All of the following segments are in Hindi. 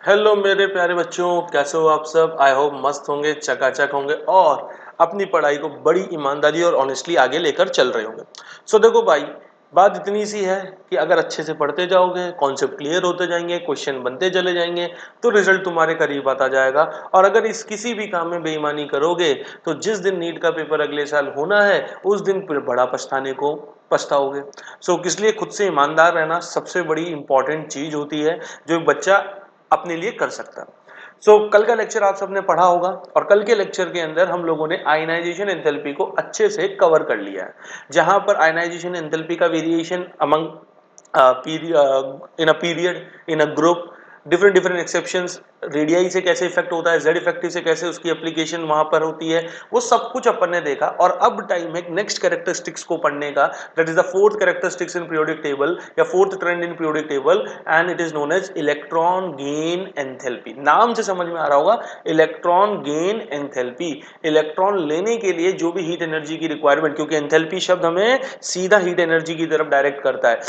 हेलो मेरे प्यारे बच्चों, कैसे हो आप सब। आई होप मस्त होंगे, चकाचक होंगे और अपनी पढ़ाई को बड़ी ईमानदारी और ऑनेस्टली आगे लेकर चल रहे होंगे। सो देखो भाई, बात इतनी सी है कि अगर अच्छे से पढ़ते जाओगे, कॉन्सेप्ट क्लियर होते जाएंगे, क्वेश्चन बनते चले जाएंगे, तो रिजल्ट तुम्हारे करीब आता जाएगा। और अगर इस किसी भी काम में बेईमानी करोगे तो जिस दिन नीट का पेपर अगले साल होना है उस दिन फिर बड़ा पछताने को पछताओगे। सो किस लिए खुद से ईमानदार रहना सबसे बड़ी इंपॉर्टेंट चीज होती है जो एक बच्चा अपने लिए कर सकता है। कल का लेक्चर आप सबने पढ़ा होगा और कल के लेक्चर के अंदर हम लोगों ने आयनाइजेशन एंथैल्पी को अच्छे से कवर कर लिया है, जहां पर आयनाइजेशन एंथैल्पी का variation among in a period, in a group, different different exceptions, radii से कैसे इफेक्ट होता है, जेड इफेक्टिव से कैसे उसकी एप्लीकेशन वहां पर होती है, वो सब कुछ अपन ने देखा। और अब टाइम है नेक्स्ट कैरेक्टरिस्टिक्स को पढ़ने का। That is the fourth characteristics in periodic table या fourth trend in periodic table, and it is known as electron gain enthalpy. नाम से समझ में आ रहा होगा, इलेक्ट्रॉन गेन एंथैल्पी। इलेक्ट्रॉन लेने के लिए जो भी हीट एनर्जी की रिक्वायरमेंट, क्योंकि एंथैल्पी शब्द हमें सीधा हीट एनर्जी की तरफ डायरेक्ट करता है।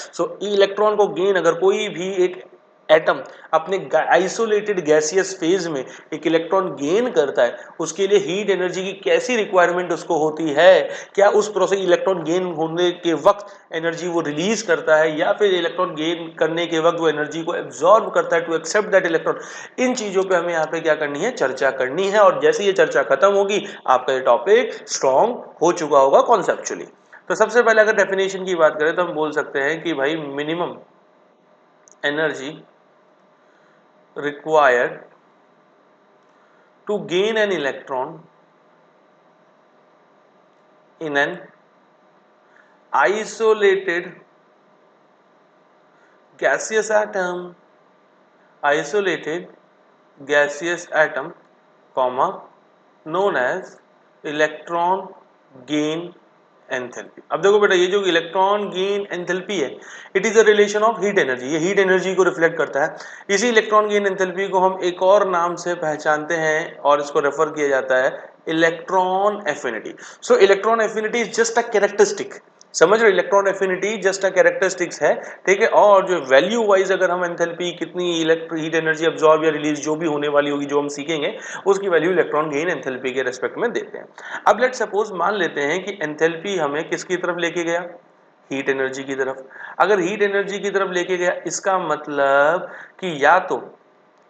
इलेक्ट्रॉन को गेन, अगर कोई भी एक एटम अपने आइसोलेटेड गैसियस फेज में एक इलेक्ट्रॉन गेन करता है, उसके लिए हीट एनर्जी की कैसी रिक्वायरमेंट उसको होती है, क्या उस प्रोसेस इलेक्ट्रॉन गेन होने के वक्त एनर्जी वो रिलीज करता है या फिर इलेक्ट्रॉन गेन करने के वक्त वो एनर्जी को एब्जॉर्ब करता है टू एक्सेप्ट दैट इलेक्ट्रॉन। इन चीजों पे हमें यहाँ पे क्या करनी है, चर्चा करनी है। और जैसे ये चर्चा खत्म होगी आपका ये टॉपिक स्ट्रॉन्ग हो चुका होगा कॉन्सेप्चुअली। तो सबसे पहले अगर डेफिनेशन की बात करें तो हम बोल सकते हैं कि भाई minimum energy required to gain an electron in an isolated gaseous atom, isolated gaseous atom, comma, known as electron gain enthalpy. अब देखो बेटा, ये जो इलेक्ट्रॉन गेन एंथैल्पी है, it is a relation of heat energy. ये हीट एनर्जी को रिफ्लेक्ट करता है। इसी इलेक्ट्रॉन गेन एंथैल्पी को हम एक और नाम से पहचानते हैं और इसको रेफर किया जाता है electron affinity. So electron affinity is just a characteristic. समझ रहे, electron affinity just a characteristics है, ठीक है। और जो वैल्यू वाइज अगर हम एंथैल्पी कितनी हीट एनर्जी अब्सॉर्ब या रिलीज जो भी होने वाली होगी, जो हम सीखेंगे, उसकी वैल्यू इलेक्ट्रॉन गेन एंथैल्पी के रेस्पेक्ट में देते हैं। अब लेट सपोज मान लेते हैं कि एंथैल्पी हमें किसकी तरफ लेके गया, हीट एनर्जी की तरफ। अगर हीट एनर्जी की तरफ लेके गया, इसका मतलब कि या तो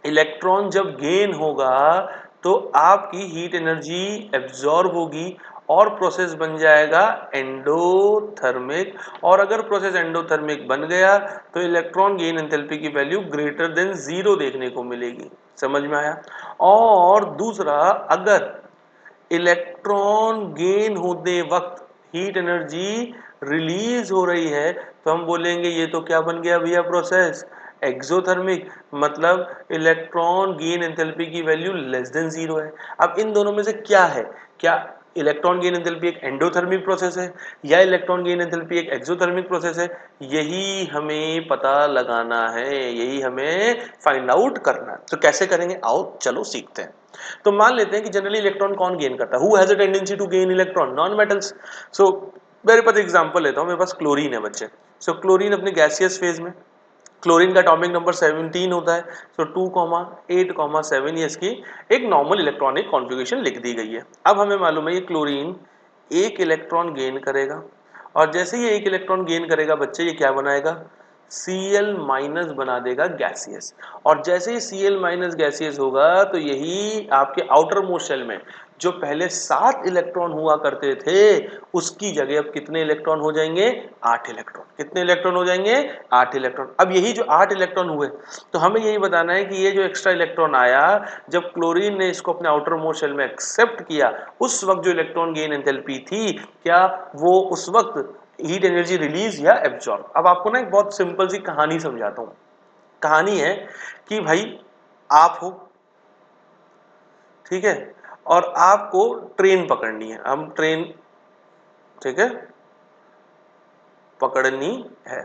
इलेक्ट्रॉन जब गेन होगा तो आपकी हीट एनर्जी एब्जॉर्ब होगी और प्रोसेस बन जाएगा एंडोथर्मिक। और अगर प्रोसेस एंडोथर्मिक बन गया तो इलेक्ट्रॉन गेन एंथैल्पी की वैल्यू ग्रेटर देन 0 देखने को मिलेगी। समझ में आया। और दूसरा, अगर इलेक्ट्रॉन गेन होते वक्त हीट एनर्जी रिलीज हो रही है तो हम बोलेंगे ये तो क्या बन गया भैया, प्रोसेस एक्सोथर्मिक। मतलब इलेक्ट्रॉन गेन एंथैल्पी की वैल्यू लेस देन 0 है। अब इन दोनों में से क्या है, क्या इलेक्ट्रॉन गेन एंथैल्पी एक एंडोथर्मिक प्रोसेस है या इलेक्ट्रॉन गेन एंथैल्पी एक एक्सोथर्मिक प्रोसेस है, यही हमें पता लगाना है, यही हमें फाइंड आउट करना है। तो कैसे करेंगे, आओ चलो सीखते हैं। तो मान लेते हैं कि जनरली इलेक्ट्रॉन कौन गेन करता है, who has a tendency to gain electron, non metals. So मेरे पास एग्जांपल लेता हूं, मेरे पास क्लोरीन है बच्चे। क्लोरीन अपने गैसियस फेज में, क्लोरीन का एटॉमिक नंबर 17 होता है। 2,8,7 ये इसकी एक नॉर्मल इलेक्ट्रॉनिक कॉन्फ़िगरेशन लिख दी गई है। अब हमें मालूम है ये क्लोरीन एक इलेक्ट्रॉन गेन करेगा और जैसे ही एक इलेक्ट्रॉन गेन करेगा बच्चे, ये क्या बनाएगा, Cl माइनस बना देगा गैसियस। और जैसे ही Cl माइनस गैसियस होगा तो यही आपके आउटर मोस्ट शेल में जो पहले 7 इलेक्ट्रॉन हुआ करते थे उसकी जगह अब कितने इलेक्ट्रॉन हो जाएंगे, 8 इलेक्ट्रॉन। कितने इलेक्ट्रॉन हो जाएंगे, 8 इलेक्ट्रॉन। अब यही जो 8 इलेक्ट्रॉन हुए तो हमें यही बताना है कि ये जो एक्स्ट्रा इलेक्ट्रॉन आया, जब क्लोरीन ने इसको अपने आउटर मोस्ट शेल में एक्सेप्ट किया, उस वक्त जो इलेक्ट्रॉन गेन एंथैल्पी थी, क्या वो उस वक्त हीट एनर्जी रिलीज या एब्जॉर्ब। अब आपको ना एक बहुत सिंपल सी कहानी समझाता हूं। कहानी है कि भाई आप हो, ठीक है, और आपको ट्रेन पकड़नी है। हम ट्रेन, ठीक है, पकड़नी है।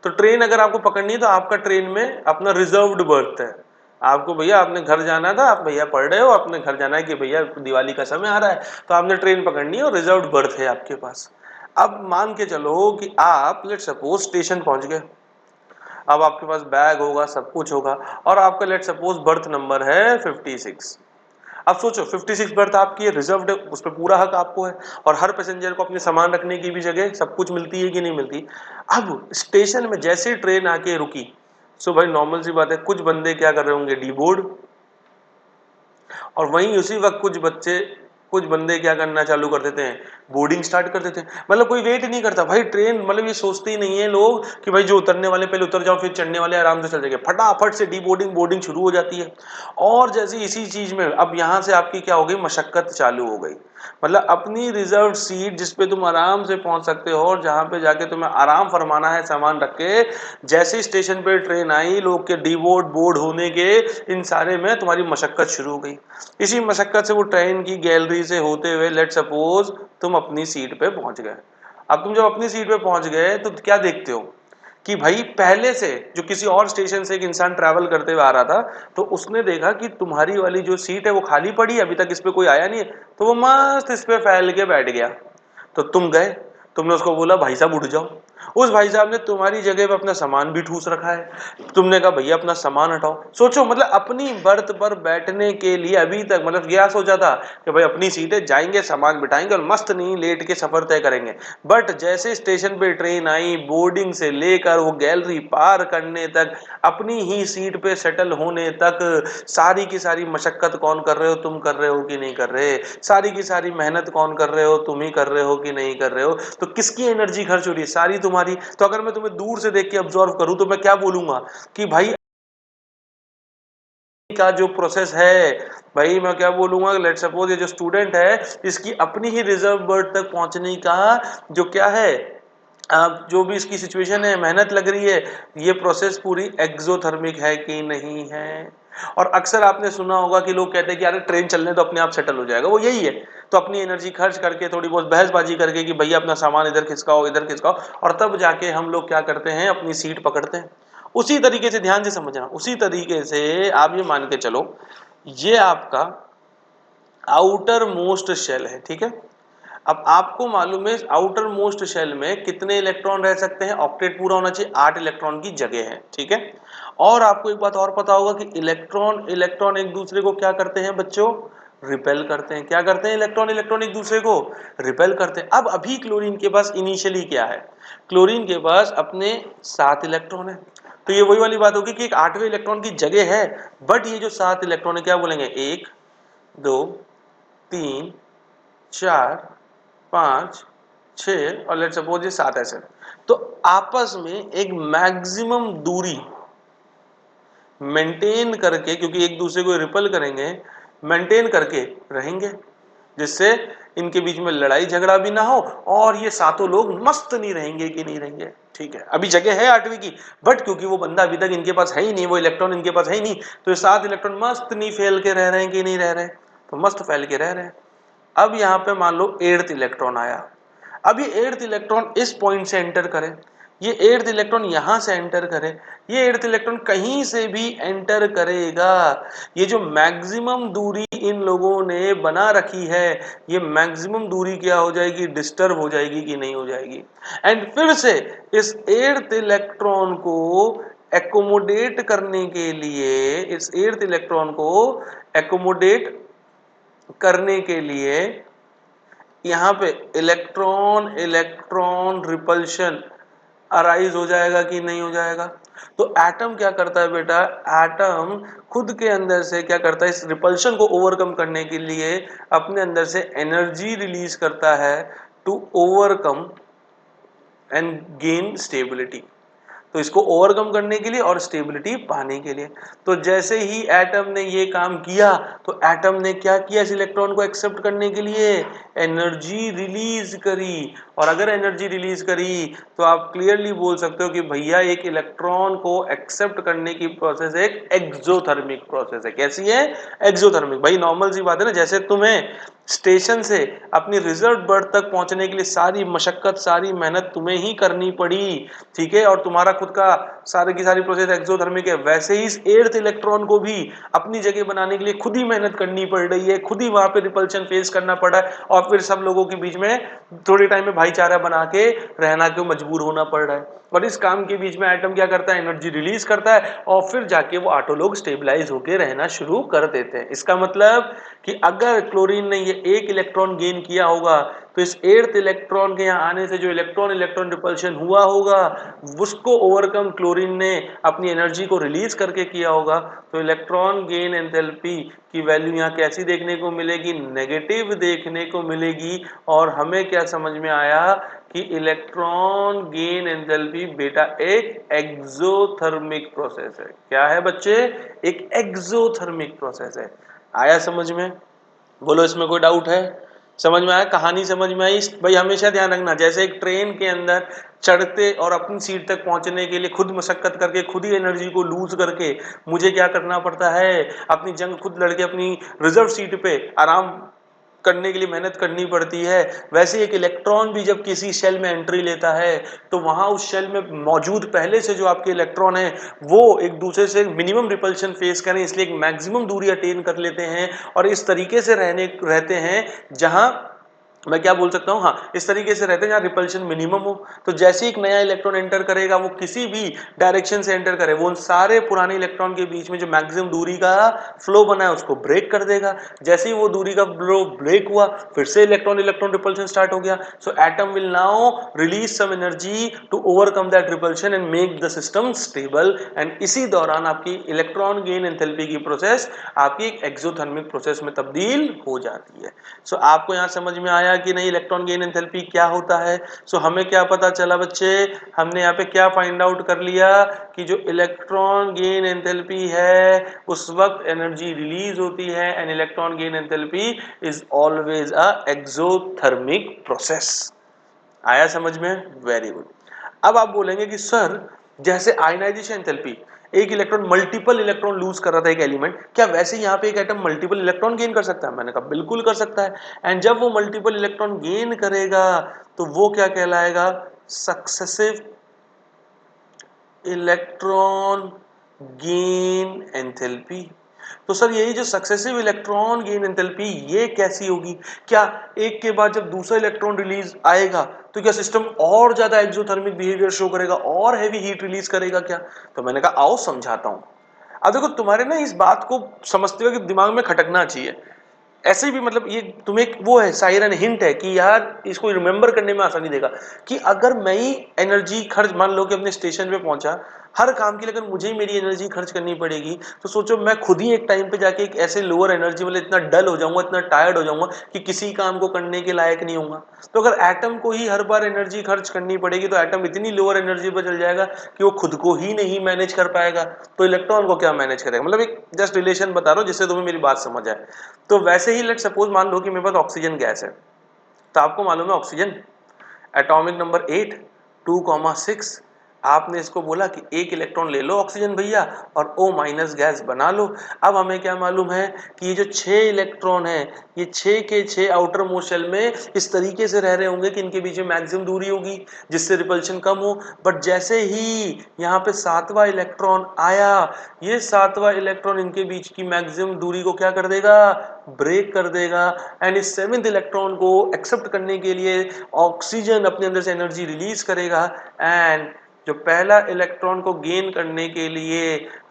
तो ट्रेन अगर आपको पकड़नी है तो आपका ट्रेन में अपना रिजर्व्ड बर्थ है। आपको भैया आपने घर जाना था, आप भैया पढ़ रहे हो, आपने घर जाना है कि भैया दिवाली का समय आ रहा है, तो आपने ट्रेन पकड़नी है और रिजर्व्ड बर्थ है आपके पास। अब मान के चलो कि आप लेट सपोज स्टेशन पहुंच गए। अब आपके पास बैग होगा, सब कुछ होगा, और आपका लेट सपोज बर्थ नंबर है 56। अब सोचो 56 बर्थ आपकी रिजर्व्ड है, उस पर पूरा हक आपको है, और हर पैसेंजर को अपने सामान रखने की भी जगह सब कुछ मिलती है कि नहीं मिलती। अब स्टेशन में जैसे ट्रेन आके रुकी, सो भाई नॉर्मल सी बात है, कुछ बंदे क्या कर रहे होंगे, डी बोर्ड, और वहीं उसी वक्त कुछ बंदे क्या करना चालू कर देते हैं, बोर्डिंग स्टार्ट कर देते हैं। मतलब कोई वेट नहीं करता भाई, ट्रेन मतलब ये सोचते ही नहीं है लोग कि भाई जो उतरने वाले पहले उतर जाओ, फिर चढ़ने वाले आराम से चल जाएंगे, फटाफट से डी बोर्डिंग बोर्डिंग शुरू हो जाती है। और जैसे इसी चीज में अब यहां से आपकी क्या हो गई, मशक्कत चालू हो गई। मतलब अपनी रिजर्व सीट जिसपे तुम आराम से पहुंच सकते हो और जहां पे जाके तुम्हें आराम फरमाना है सामान रख के, जैसे स्टेशन पे ट्रेन आई, लोग के डी बोर्ड बोर्ड होने के इन सारे में तुम्हारी मशक्कत शुरू हो गई। इसी मशक्कत से वो ट्रेन की गैलरी से होते हुए लेट सपोज तुम अपनी सीट पे पहुंच गए। अब तुम जब अपनी सीट पे पहुंच गए तो क्या देखते हो कि भाई पहले से जो किसी और स्टेशन से एक इंसान ट्रैवल करते हुए आ रहा था, तो उसने देखा कि तुम्हारी वाली जो सीट है वो खाली पड़ी है, अभी तक इस पे कोई आया नहीं है, तो वो मस्त इस पे फैल के बैठ गया। तो तुम गए, तुमने उसको बोला भाई साहब उठ जाओ, उस भाई साहब ने तुम्हारी जगह पे अपना सामान भी ठूस रखा है, तुमने कहा भैया अपना सामान हटाओ। सोचो मतलब अपनी बर्थ पर बैठने के लिए अभी तक मतलब क्या सोचा था कि भाई अपनी सीटें जाएंगे, सामान बिठाएंगे और मस्त नहीं लेट के सफर तय करेंगे। बट जैसे स्टेशन पे ट्रेन आई, बोर्डिंग से लेकर वो गैलरी पार करने तक, अपनी ही सीट पे सेटल होने तक, सारी की सारी मशक्कत कौन कर रहे हो, तुम कर रहे हो कि नहीं कर रहे, सारी की सारी मेहनत कौन कर रहे हो, तुम ही कर रहे हो कि नहीं कर रहे हो। तो किसकी एनर्जी खर्च हो रही है, सारी तुम्हारी। तो अगर मैं तुम्हें दूर से देख के ऑब्जर्व करूं तो मैं क्या बोलूंगा कि भाई का जो प्रोसेस है, भाई मैं क्या बोलूंगा, लेट सपोज ये जो स्टूडेंट है इसकी अपनी ही रिजर्व बर्थ तक पहुंचने का जो क्या है, अब जो भी इसकी सिचुएशन है, मेहनत लग रही है, ये प्रोसेस पूरी एक्सोथर्मिक है कि नहीं है। और अक्सर आपने सुना होगा कि लोग कहते हैं कि अरे ट्रेन चलने तो अपने आप सेटल हो जाएगा, वो यही है। तो अपनी एनर्जी खर्च करके थोड़ी बहुत बहसबाजी करके कि भैया अपना सामान इधर खिसकाओ इधर खिसकाओ, और तब जाके हम लोग क्या करते हैं, अपनी सीट पकड़ते हैं। उसी तरीके से ध्यान से समझना, उसी तरीके से आप ये मान के चलो, ये आपका आउटर मोस्ट शेल है, ठीक है। अब आपको मालूम है आउटर मोस्ट शेल में कितने इलेक्ट्रॉन रह सकते हैं, ऑक्टेट पूरा होना चाहिए, 8 इलेक्ट्रॉन की जगह है, ठीक है। और आपको एक बात और पता होगा कि इलेक्ट्रॉन इलेक्ट्रॉन एक दूसरे को क्या करते हैं बच्चों, रिपेल करते हैं। क्या करते हैं, इलेक्ट्रॉन इलेक्ट्रॉन एक दूसरे को रिपेल करते हैं। अब अभी क्लोरीन के पास इनिशियली क्या है, क्लोरीन के पास अपने 7 इलेक्ट्रॉन है। तो ये वही वाली बात होगी कि एक 8वें इलेक्ट्रॉन की जगह है, बट ये जो 7 इलेक्ट्रॉन है क्या बोलेंगे, 1 2 3 4 5 6 और लेट्स सपोज ये 7 ऐसे। तो आपस में एक मैक्सिमम दूरी मेंटेन करके, क्योंकि एक दूसरे को रिपल करेंगे, मेंटेन करके रहेंगे, जिससे इनके बीच में लड़ाई झगड़ा भी ना हो और ये सातों लोग मस्त नहीं रहेंगे कि नहीं रहेंगे। ठीक है, अभी जगह है 8वीं की, बट क्योंकि वो बंदा अभी तक इनके पास है ही नहीं, वो इलेक्ट्रॉन इनके पास है ही नहीं, तो ये 7 इलेक्ट्रॉन मस्त नहीं फैल के रह रहे हैं कि नहीं रह रहे हैं, तो मस्त फैल के रह रहे हैं। अब यहां पे मान लो 8th इलेक्ट्रॉन आया। अब ये 8th इलेक्ट्रॉन इस पॉइंट से एंटर करे, ये 8th इलेक्ट्रॉन यहां से एंटर करे, ये 8th इलेक्ट्रॉन कहीं से भी एंटर करेगा, ये जो मैक्सिमम दूरी इन लोगों ने बना रखी है, ये मैक्सिमम दूरी क्या हो जाएगी, डिस्टर्ब हो जाएगी कि नहीं हो जाएगी। एंड फिर से इस 8th इलेक्ट्रॉन को एकोमोडेट करने के लिए, इस 8th इलेक्ट्रॉन को एकोमोडेट करने के लिए यहां पे इलेक्ट्रॉन इलेक्ट्रॉन रिपल्शन अराइज हो जाएगा कि नहीं हो जाएगा। तो एटम क्या करता है बेटा, एटम खुद के अंदर से क्या करता है, इस रिपल्शन को ओवरकम करने के लिए अपने अंदर से एनर्जी रिलीज करता है to overcome and gain stability. तो इसको ओवरकम करने के लिए और स्टेबिलिटी पाने के लिए। तो जैसे ही एटम ने ये काम किया, तो एटम ने क्या किया, इस इलेक्ट्रॉन को एक्सेप्ट करने के लिए एनर्जी रिलीज करी। और अगर एनर्जी रिलीज करी तो आप क्लियरली बोल सकते हो कि भैया एक इलेक्ट्रॉन को एक्सेप्ट करने की प्रोसेस एक एक्सोथर्मिक प्रोसेस है। कैसी है, एक्सोथर्मिक। भाई नॉर्मल सी बात है ना, जैसे तुम्हें स्टेशन से अपनी रिजर्व बर्थ तक पहुंचने के लिए सारी मशक्कत, सारी मेहनत तुम्हें ही करनी पड़ी, ठीक है, और तुम्हारा खुद का सारी की सारी प्रोसेस एक्सोथर्मिक है। वैसे ही इस 8th इलेक्ट्रॉन को भी अपनी जगह बनाने के लिए खुद ही मेहनत करनी पड़ रही है, खुद ही वहां पे रिपल्शन फेस करना पड़ा है, और फिर सब लोगों के बीच में थोड़े टाइम में भाईचारा बना के रहना क्यों मजबूर होना पड़ रहा है। और इस काम के बीच में एटम क्या करता है, एनर्जी रिलीज करता है, और फिर जाके वो ऑटोलोग स्टेबलाइज होकर रहना शुरू कर देते हैं। इसका मतलब कि अगर क्लोरीन ने ये एक इलेक्ट्रॉन गेन किया होगा तो इस 8th इलेक्ट्रॉन के यहाँ आने से जो इलेक्ट्रॉन इलेक्ट्रॉन रिपल्शन हुआ होगा उसको ओवरकम क्लोरीन ने अपनी एनर्जी को रिलीज करके किया होगा। तो इलेक्ट्रॉन गेन एंथैल्पी की वैल्यू यहाँ कैसी देखने को मिलेगी, नेगेटिव देखने को मिलेगी। और हमें क्या समझ में आया कि इलेक्ट्रॉन गेन एंथैल्पी बेटा एक एक्सोथर्मिक प्रोसेस है। क्या है बच्चे, एक एक्सोथर्मिक प्रोसेस है। आया समझ में, बोलो इसमें कोई डाउट है, समझ में आया, कहानी समझ में आई भाई। हमेशा ध्यान रखना, जैसे एक ट्रेन के अंदर चढ़ते और अपनी सीट तक पहुंचने के लिए खुद मशक्कत करके खुद ही एनर्जी को लूज करके मुझे क्या करना पड़ता है, अपनी जंग खुद लड़के अपनी रिजर्व सीट पे आराम करने के लिए मेहनत करनी पड़ती है। वैसे एक इलेक्ट्रॉन भी जब किसी शेल में एंट्री लेता है तो वहां उस शेल में मौजूद पहले से जो आपके इलेक्ट्रॉन है वो एक दूसरे से मिनिमम रिपल्शन फेस करें, इसलिए एक मैक्सिमम दूरी अटेन कर लेते हैं और इस तरीके से रहते हैं जहां मैं क्या बोल सकता हूं, हाँ, इस तरीके से रहते हैं जहां रिपल्शन मिनिमम हो। तो जैसे एक नया इलेक्ट्रॉन एंटर करेगा वो किसी भी डायरेक्शन से एंटर करे, वो उन सारे पुराने इलेक्ट्रॉन के बीच में जो मैक्सिमम दूरी का फ्लो बना है उसको ब्रेक कर देगा। जैसे ही वो दूरी का फ्लो ब्रेक हुआ फिर से इलेक्ट्रॉन इलेक्ट्रॉन रिपल्शन स्टार्ट हो गया। So atom will now release some energy to overcome that repulsion and make the system stable. And इसी दौरान आपकी इलेक्ट्रॉन गेन एंथैल्पी की प्रोसेस आपकी एक एक्सोथर्मिक प्रोसेस में तब्दील हो जाती है। सो आपको यहां समझ में आया कि नहीं इलेक्ट्रॉन गेन एंथैल्पी क्या होता है। सो हमें क्या पता चला बच्चे, हमने यहाँ पे क्या फाइंड आउट कर लिया कि जो इलेक्ट्रॉन गेन एंथैल्पी है उस वक्त एनर्जी रिलीज होती है and electron gain enthalpy is always a exothermic process. आया समझ में, वेरी गुड। अब आप बोलेंगे कि सर जैसे आयनाइजेशन एंथैल्पी, एक इलेक्ट्रॉन मल्टीपल इलेक्ट्रॉन लूज कर रहा था एक एलिमेंट, क्या वैसे यहाँ पे एक एटम मल्टीपल इलेक्ट्रॉन गेन कर सकता है? मैंने कहा बिल्कुल कर सकता है। एंड जब वो मल्टीपल इलेक्ट्रॉन गेन करेगा तो वो क्या कहलाएगा, सक्सेसिव इलेक्ट्रॉन गेन एंथैल्पी। तो सर यही जो सक्सेसिव इलेक्ट्रॉन गेन एंथैल्पी ये कैसी होगी, क्या एक के बाद जब दूसरा इलेक्ट्रॉन रिलीज आएगा तो क्या सिस्टम और ज्यादा एक्सोथर्मिक बिहेवियर शो करेगा और हैवी हीट रिलीज करेगा क्या? तो मैंने कहा आओ समझाता हूं। अब देखो तुम्हारे ना इस बात को समझते हुए कि दिमाग में खटकना चाहिए, ऐसे भी मतलब ये तुम्हें एक वो है साइरन हिंट है कि यार इसको रिमेंबर करने में आसानी देगा कि अगर मैं ही एनर्जी खर्च, मान लो कि अपने स्टेशन पे पहुंचा, हर काम के लिए अगर मुझे ही मेरी एनर्जी खर्च करनी पड़ेगी तो सोचो मैं खुद ही एक टाइम पे जाके एक ऐसे लोअर एनर्जी मतलब इतना डल हो जाऊंगा, इतना टायर्ड हो जाऊंगा कि किसी काम को करने के लायक नहीं होऊंगा। तो अगर एटम को ही हर बार एनर्जी खर्च करनी पड़ेगी तो एटम इतनी लोअर एनर्जी पर चल जाएगा कि वो खुद को ही नहीं मैनेज कर पाएगा, तो इलेक्ट्रॉन को क्या मैनेज करेगा। मतलब एक जस्ट रिलेशन बता रहा हूं जिससे तुम्हें मेरी बात समझ आए। तो वैसे ही लेट सपोज मान लो कि मेरे पास ऑक्सीजन गैस है, तो आपको मालूम है ऑक्सीजन एटॉमिक नंबर 8 2,6, आपने इसको बोला कि एक इलेक्ट्रॉन ले लो ऑक्सीजन भैया और O माइनस गैस बना लो। अब हमें क्या मालूम है कि ये जो 6 इलेक्ट्रॉन है ये 6 के 6 आउटर मोस्ट शेल में इस तरीके से रह रहे होंगे कि इनके बीच में मैक्सिमम दूरी होगी जिससे रिपल्शन कम हो। बट जैसे ही यहाँ पे 7वां इलेक्ट्रॉन आया, ये 7वां इलेक्ट्रॉन इनके बीच की मैक्सिमम दूरी को क्या कर देगा, ब्रेक कर देगा। एंड इस 7th इलेक्ट्रॉन को एक्सेप्ट करने के लिए ऑक्सीजन अपने अंदर से एनर्जी रिलीज करेगा एंड जो पहला इलेक्ट्रॉन को गेन करने के लिए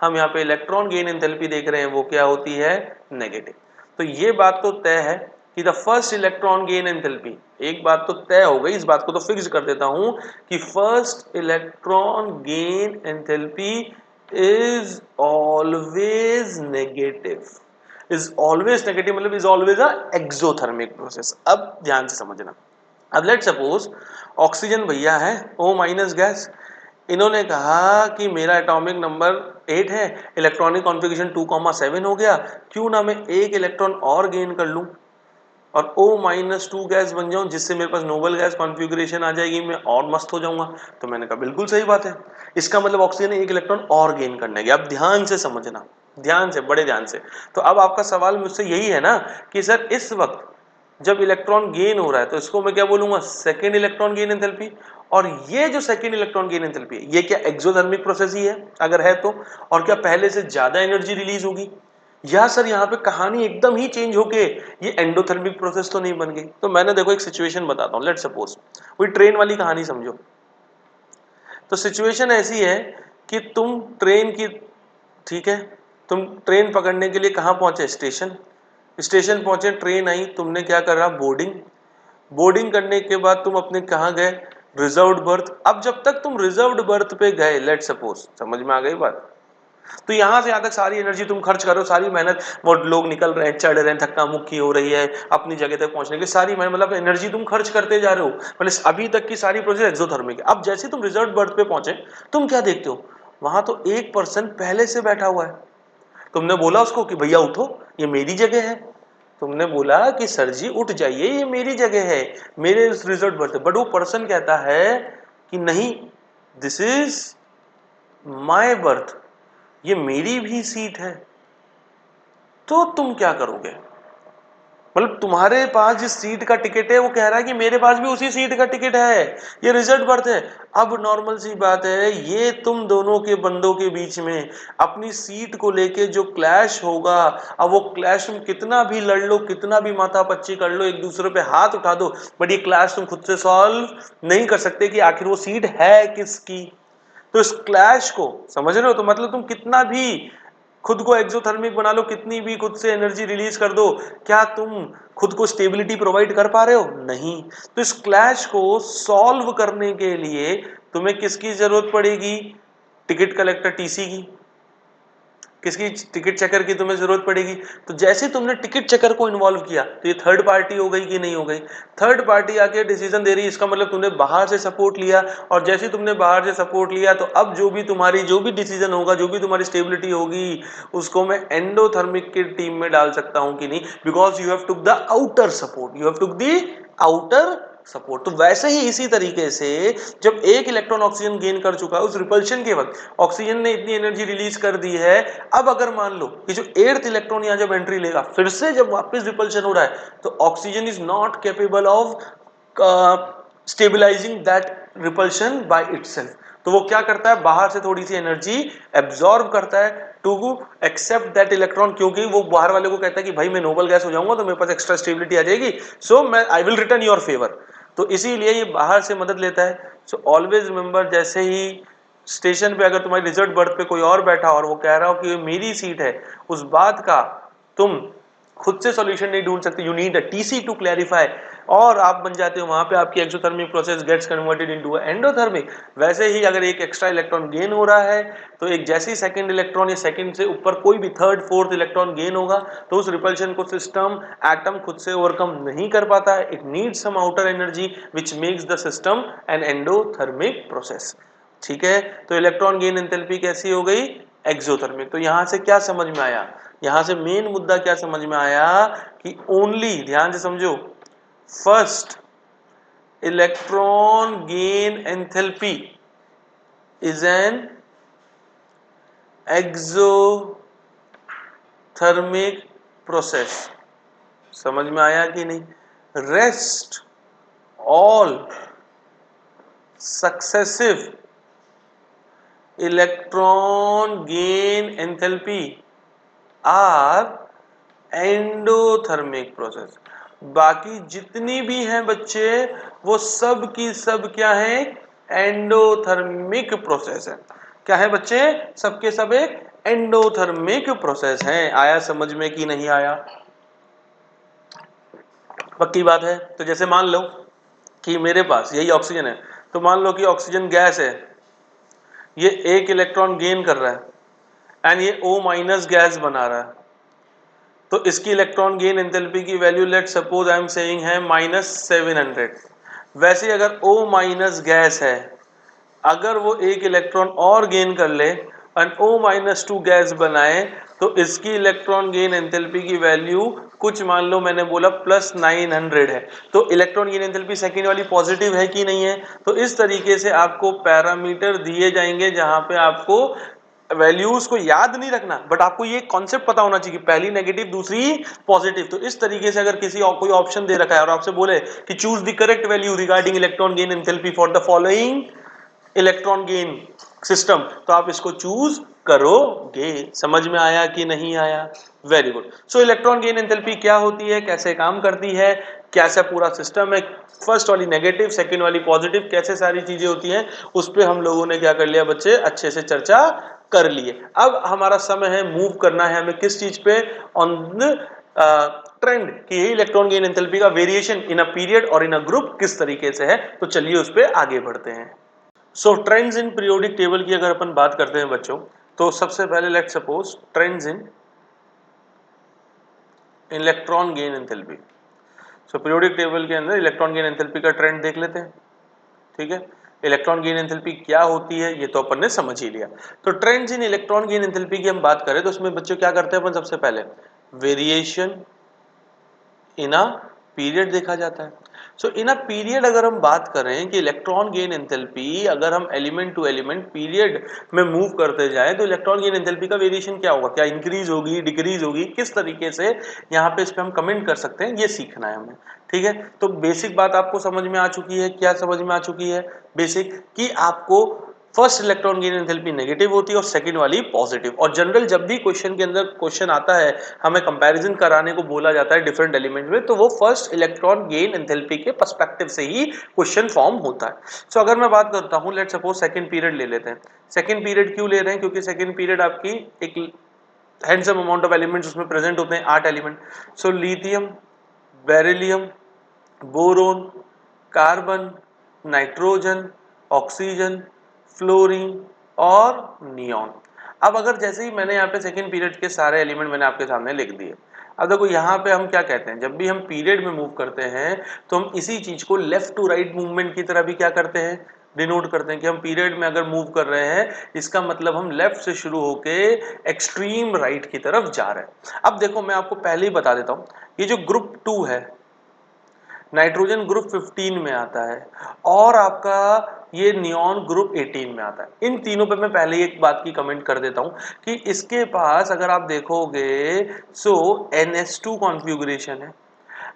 हम यहाँ पे इलेक्ट्रॉन गेन एंथैल्पी देख रहे हैं वो क्या होती है, नेगेटिव। तो ये बात तो तय है कि the first electron gain enthalpy, एक बात तो तय हो गई, इस बात को तो फिक्स कर देता हूं कि first electron gain enthalpy is always negative. Is always negative मतलब is always a exothermic process. अब ध्यान से समझना, अब लेट सपोज ऑक्सीजन भैया है O माइनस गैस, इन्होंने कहा कि मेरा एटॉमिक नंबर 8 है, इलेक्ट्रॉनिक कॉन्फ़िगरेशन 2,7 हो गया, क्यों ना मैं एक इलेक्ट्रॉन और गेन कर लूं और O-2 गैस बन जाऊं जिससे मेरे पास नोबल गैस कॉन्फ़िगरेशन आ जाएगी, मैं और मस्त हो जाऊंगा। तो मैंने कहा बिल्कुल सही बात है, इसका मतलब ऑक्सीजन ने एक इलेक्ट्रॉन और गेन करने गया। अब ध्यान से समझना, ध्यान से, बड़े ध्यान से। तो अब आपका सवाल मुझसे यही है ना कि सर इस वक्त जब इलेक्ट्रॉन गेन हो रहा है तो इसको मैं क्या बोलूंगा, सेकेंड इलेक्ट्रॉन गेन एंथैल्पी। और ये जो सेकेंड इलेक्ट्रॉन गेन एंथैल्पी है ये क्या एक्सोथर्मिक प्रोसेस ही है? अगर है तो और क्या पहले से ज्यादा एनर्जी रिलीज होगी? या सर यहाँ पे कहानी एकदम ही चेंज होके ये एंडोथर्मिक प्रोसेस तो नहीं बन गई? तो मैंने देखो एक सिचुएशन बताता हूँ, लेट सपोज कोई ट्रेन वाली कहानी समझो। तो सिचुएशन ऐसी है कि तुम ट्रेन की, ठीक है, तुम ट्रेन पकड़ने के लिए कहाँ पहुंचे? स्टेशन। स्टेशन पहुंचे, ट्रेन आई, तुमने क्या करा? बोर्डिंग। बोर्डिंग करने के बाद तुम अपने कहाँ गए? Reserved birth. अब जब तक तुम रिजर्व्ड बर्थ पे गए, लेट सपोज, समझ में आ गई बात? तो यहां से यहां तक सारी एनर्जी तुम खर्च करो, सारी मेहनत, वो लोग निकल रहे हैं, चढ़ रहे हैं, धक्का मुक्की हो रही है अपनी जगह तक पहुंचने की, सारी मतलब एनर्जी तुम खर्च करते जा रहे हो, मतलब अभी तक की सारी प्रोसेस एक्सोथर्मिक है। अब जैसे तुम रिजर्व बर्थ पे पहुंचे, तुम क्या देखते हो? वहां तो एक पर्सन पहले से बैठा हुआ है। तुमने बोला उसको कि भैया उठो, ये मेरी जगह है। तुमने बोला कि सर जी उठ जाइए, ये मेरी जगह है, मेरे रिजर्व बर्थ है। बट वो पर्सन कहता है कि नहीं, दिस इज माय बर्थ, ये मेरी भी सीट है। तो तुम क्या करोगे? मतलब तुम्हारे पास जिस सीट का टिकट है वो कह रहा है कि मेरे पास भी उसी सीट का टिकट है, ये रिजर्व बर्थ है। अब नॉर्मल सी बात है, ये तुम दोनों के बंदों के बीच में अपनी सीट को लेके जो क्लैश होगा, अब वो क्लैश तुम कितना भी लड़ लो, कितना भी माथापच्ची कर लो, एक दूसरे पे हाथ उठा दो, बट ये क्लैश तुम खुद से सॉल्व नहीं कर सकते कि आखिर वो सीट है किसकी। तो इस क्लैश को समझ रहे हो? तो मतलब तुम कितना भी खुद को एक्सोथर्मिक बना लो, कितनी भी खुद से एनर्जी रिलीज कर दो, क्या तुम खुद को स्टेबिलिटी प्रोवाइड कर पा रहे हो? नहीं। तो इस क्लैश को सॉल्व करने के लिए तुम्हें किसकी जरूरत पड़ेगी? टिकट कलेक्टर टीसी की। किसकी? टिकट चेकर की तुम्हें जरूरत पड़ेगी। तो जैसे तुमने टिकट चेकर को इन्वॉल्व किया तो ये थर्ड पार्टी हो गई कि नहीं हो गई? थर्ड पार्टी आके डिसीजन दे रही है, इसका मतलब तुमने बाहर से सपोर्ट लिया, और जैसे तुमने बाहर से सपोर्ट लिया तो अब जो भी तुम्हारी जो भी डिसीजन होगा, जो भी तुम्हारी स्टेबिलिटी होगी, उसको मैं एंडोथर्मिक की टीम में डाल सकता हूं कि नहीं, because you have took the outer support, you have took the outer support. तो वैसे ही इसी तरीके से जब एक इलेक्ट्रॉन ऑक्सीजन गेन कर चुका है, उस रिपल्शन के वक्त ऑक्सीजन ने इतनी एनर्जी रिलीज कर दी है, अब अगर मान लो कि जो एर्थ इलेक्ट्रॉन यहां जब एंट्री लेगा, फिर से जब वापस रिपल्शन हो रहा है, तो oxygen is not capable of stabilising that repulsion by itself. तो वो क्या करता है? बाहर से थोड़ी सी एनर्जी एब्जॉर्ब करता है टू एक्सेप्ट दैट इलेक्ट्रॉन, क्योंकि वो बाहर वाले को कहता है कि भाई मैं नोबल गैस हो जाऊंगा तो मेरे पास एक्स्ट्रा स्टेबिलिटी आ जाएगी, सो मैं I will return your favour. तो इसीलिए ये बाहर से मदद लेता है। सो ऑलवेज रिमेंबर, जैसे ही स्टेशन पे अगर तुम्हारी रिजर्व बर्थ पे कोई और बैठा और वो कह रहा हो कि मेरी सीट है, उस बात का तुम खुद से सॉल्यूशन नहीं ढूंढ सकते, you need a TC to clarify, और आप बन जाते हो वहां पे आपकी exothermic process gets converted into endothermic. वैसे ही अगर एक एक्स्ट्रा इलेक्ट्रॉन गेन हो रहा है, तो एक जैसे ही सेकंड इलेक्ट्रॉन या सेकंड से ऊपर कोई भी थर्ड फोर्थ इलेक्ट्रॉन गेन होगा, तो उस रिपल्शन को सिस्टम एटम खुद से ओवरकम नहीं कर पाता है, it needs some outer energy which makes the system an endothermic process. ठीक है, तो इलेक्ट्रॉन गेन एंथैल्पी कैसी हो गई? एक्सोथर्मिक। तो यहां से क्या समझ में आया? यहां से मेन मुद्दा क्या समझ में आया कि ओनली, ध्यान से समझो, first electron gain enthalpy is an exothermic process. समझ में आया कि नहीं? Rest all successive electron gain enthalpy are endothermic process. बाकी जितनी भी हैं बच्चे, वो सब की सब क्या है? एंडोथर्मिक प्रोसेस है। क्या है बच्चे? सबके सब एक एंडोथर्मिक प्रोसेस है। आया समझ में कि नहीं आया? पक्की बात है। तो जैसे मान लो कि मेरे पास यही ऑक्सीजन है, तो मान लो कि ऑक्सीजन गैस है, ये एक इलेक्ट्रॉन गेन कर रहा है एंड ये O माइनस गैस बना रहा है, तो इसकी इलेक्ट्रॉन गेन एंथैल्पी की value let suppose I am saying है -700। वैसे अगर O माइनस गैस है, अगर वो एक इलेक्ट्रॉन और गेन कर ले एंड O-2 गैस बनाए, तो इसकी इलेक्ट्रॉन गेन एंथैल्पी की वैल्यू कुछ मान लो मैंने बोला +900 है। तो इलेक्ट्रॉन गेन एंथैल्पी सेकेंड वाली पॉजिटिव है कि नहीं है? तो इस तरीके से आपको पैरामीटर दिए जाएंगे जहां पे आपको वैल्यूज को याद नहीं रखना, बट आपको ये कॉन्सेप्ट पता होना चाहिए कि पहली नेगेटिव दूसरी पॉजिटिव। तो इस तरीके से अगर किसी और कोई ऑप्शन दे रखा है और आपसे बोले कि choose the correct value regarding electron gain enthalpy for the following electron gain system, तो आप इसको चूज करोगे। समझ में आया कि नहीं आया? Very good. सो इलेक्ट्रॉन गेन एंथैल्पी क्या होती है, कैसे काम करती है, कैसा पूरा सिस्टम है, फर्स्ट वाली नेगेटिव, सेकंड वाली पॉजिटिव, कैसे सारी चीजें होती हैं, उस पर हम लोगों ने क्या कर लिया बच्चे, अच्छे से चर्चा कर लिए। अब हमारा समय है मूव करना है हमें किस चीज पे, ऑन ट्रेंड कि ये इलेक्ट्रॉन गेन एंथैल्पी का वेरिएशन इन अ पीरियड और इन अ ग्रुप किस तरीके से है। तो चलिए उस पर आगे बढ़ते हैं। सो ट्रेंड्स इन पीरियोडिक टेबल की अगर अपन बात करते हैं बच्चों, तो सबसे पहले let's suppose trends in electron gain enthalpy. So periodic table के अंदर इलेक्ट्रॉन गेन एंथैल्पी का ट्रेंड देख लेते हैं। ठीक है, इलेक्ट्रॉन गेन एंथैल्पी क्या होती है ये तो अपन ने समझ ही लिया। तो trends in electron gain enthalpy की हम बात करें तो उसमें बच्चों क्या करते हैं अपन, सबसे पहले वेरिएशन इन अ पीरियड देखा जाता है। सो इन अ पीरियड अगर हम बात करें कि इलेक्ट्रॉन गेन एंथैल्पी अगर हम एलिमेंट टू एलिमेंट पीरियड में मूव करते जाएं तो इलेक्ट्रॉन गेन एंथैल्पी का वेरिएशन क्या होगा, क्या इंक्रीज होगी, डिक्रीज होगी, किस तरीके से यहाँ पे इस पे हम कमेंट कर सकते हैं, ये सीखना है हमें। ठीक है, तो बेसिक बात आपको समझ में आ चुकी है। क्या समझ में आ चुकी है? बेसिक कि आपको first electron gain enthalpy negative होती है और सेकंड वाली पॉजिटिव। और जनरल जब भी क्वेश्चन के अंदर क्वेश्चन आता है, हमें कंपैरिजन कराने को बोला जाता है डिफरेंट एलिमेंट में, तो वो फर्स्ट इलेक्ट्रॉन गेन एंथैल्पी के पर्सपेक्टिव से ही क्वेश्चन फॉर्म होता है। सो अगर मैं बात करता हूं, लेट सपोज सेकंड पीरियड ले लेते हैं। सेकंड पीरियड क्यों ले रहे हैं? क्योंकि सेकंड पीरियड आपकी एक हैंडसम अमाउंट ऑफ एलिमेंट्स उसमें प्रेजेंट होते हैं, 8 element. So lithium, beryllium, boron, carbon, nitrogen, oxygen, fluorine और नियॉन। अब अगर जैसे ही मैंने यहाँ पे सेकंड पीरियड के सारे एलिमेंट मैंने आपके सामने लिख दिए, अब देखो यहाँ पे हम क्या कहते हैं, जब भी हम पीरियड में मूव करते हैं तो हम इसी चीज को लेफ्ट टू राइट मूवमेंट की तरह भी क्या करते हैं, डिनोट करते हैं कि हम पीरियड में अगर मूव कर रहे हैं इसका मतलब हम लेफ्ट से शुरू होके एक्सट्रीम राइट की तरफ जा रहे हैं। अब देखो मैं आपको पहले ही बता देता हूं, ये जो ग्रुप 2 है, नाइट्रोजन ग्रुप 15 में आता है और आपका ये नियॉन ग्रुप 18 में आता है। इन तीनों पे मैं पहले ही एक बात की कमेंट कर देता हूं कि इसके पास अगर आप देखोगे सो NH2 कॉन्फ़िगरेशन है।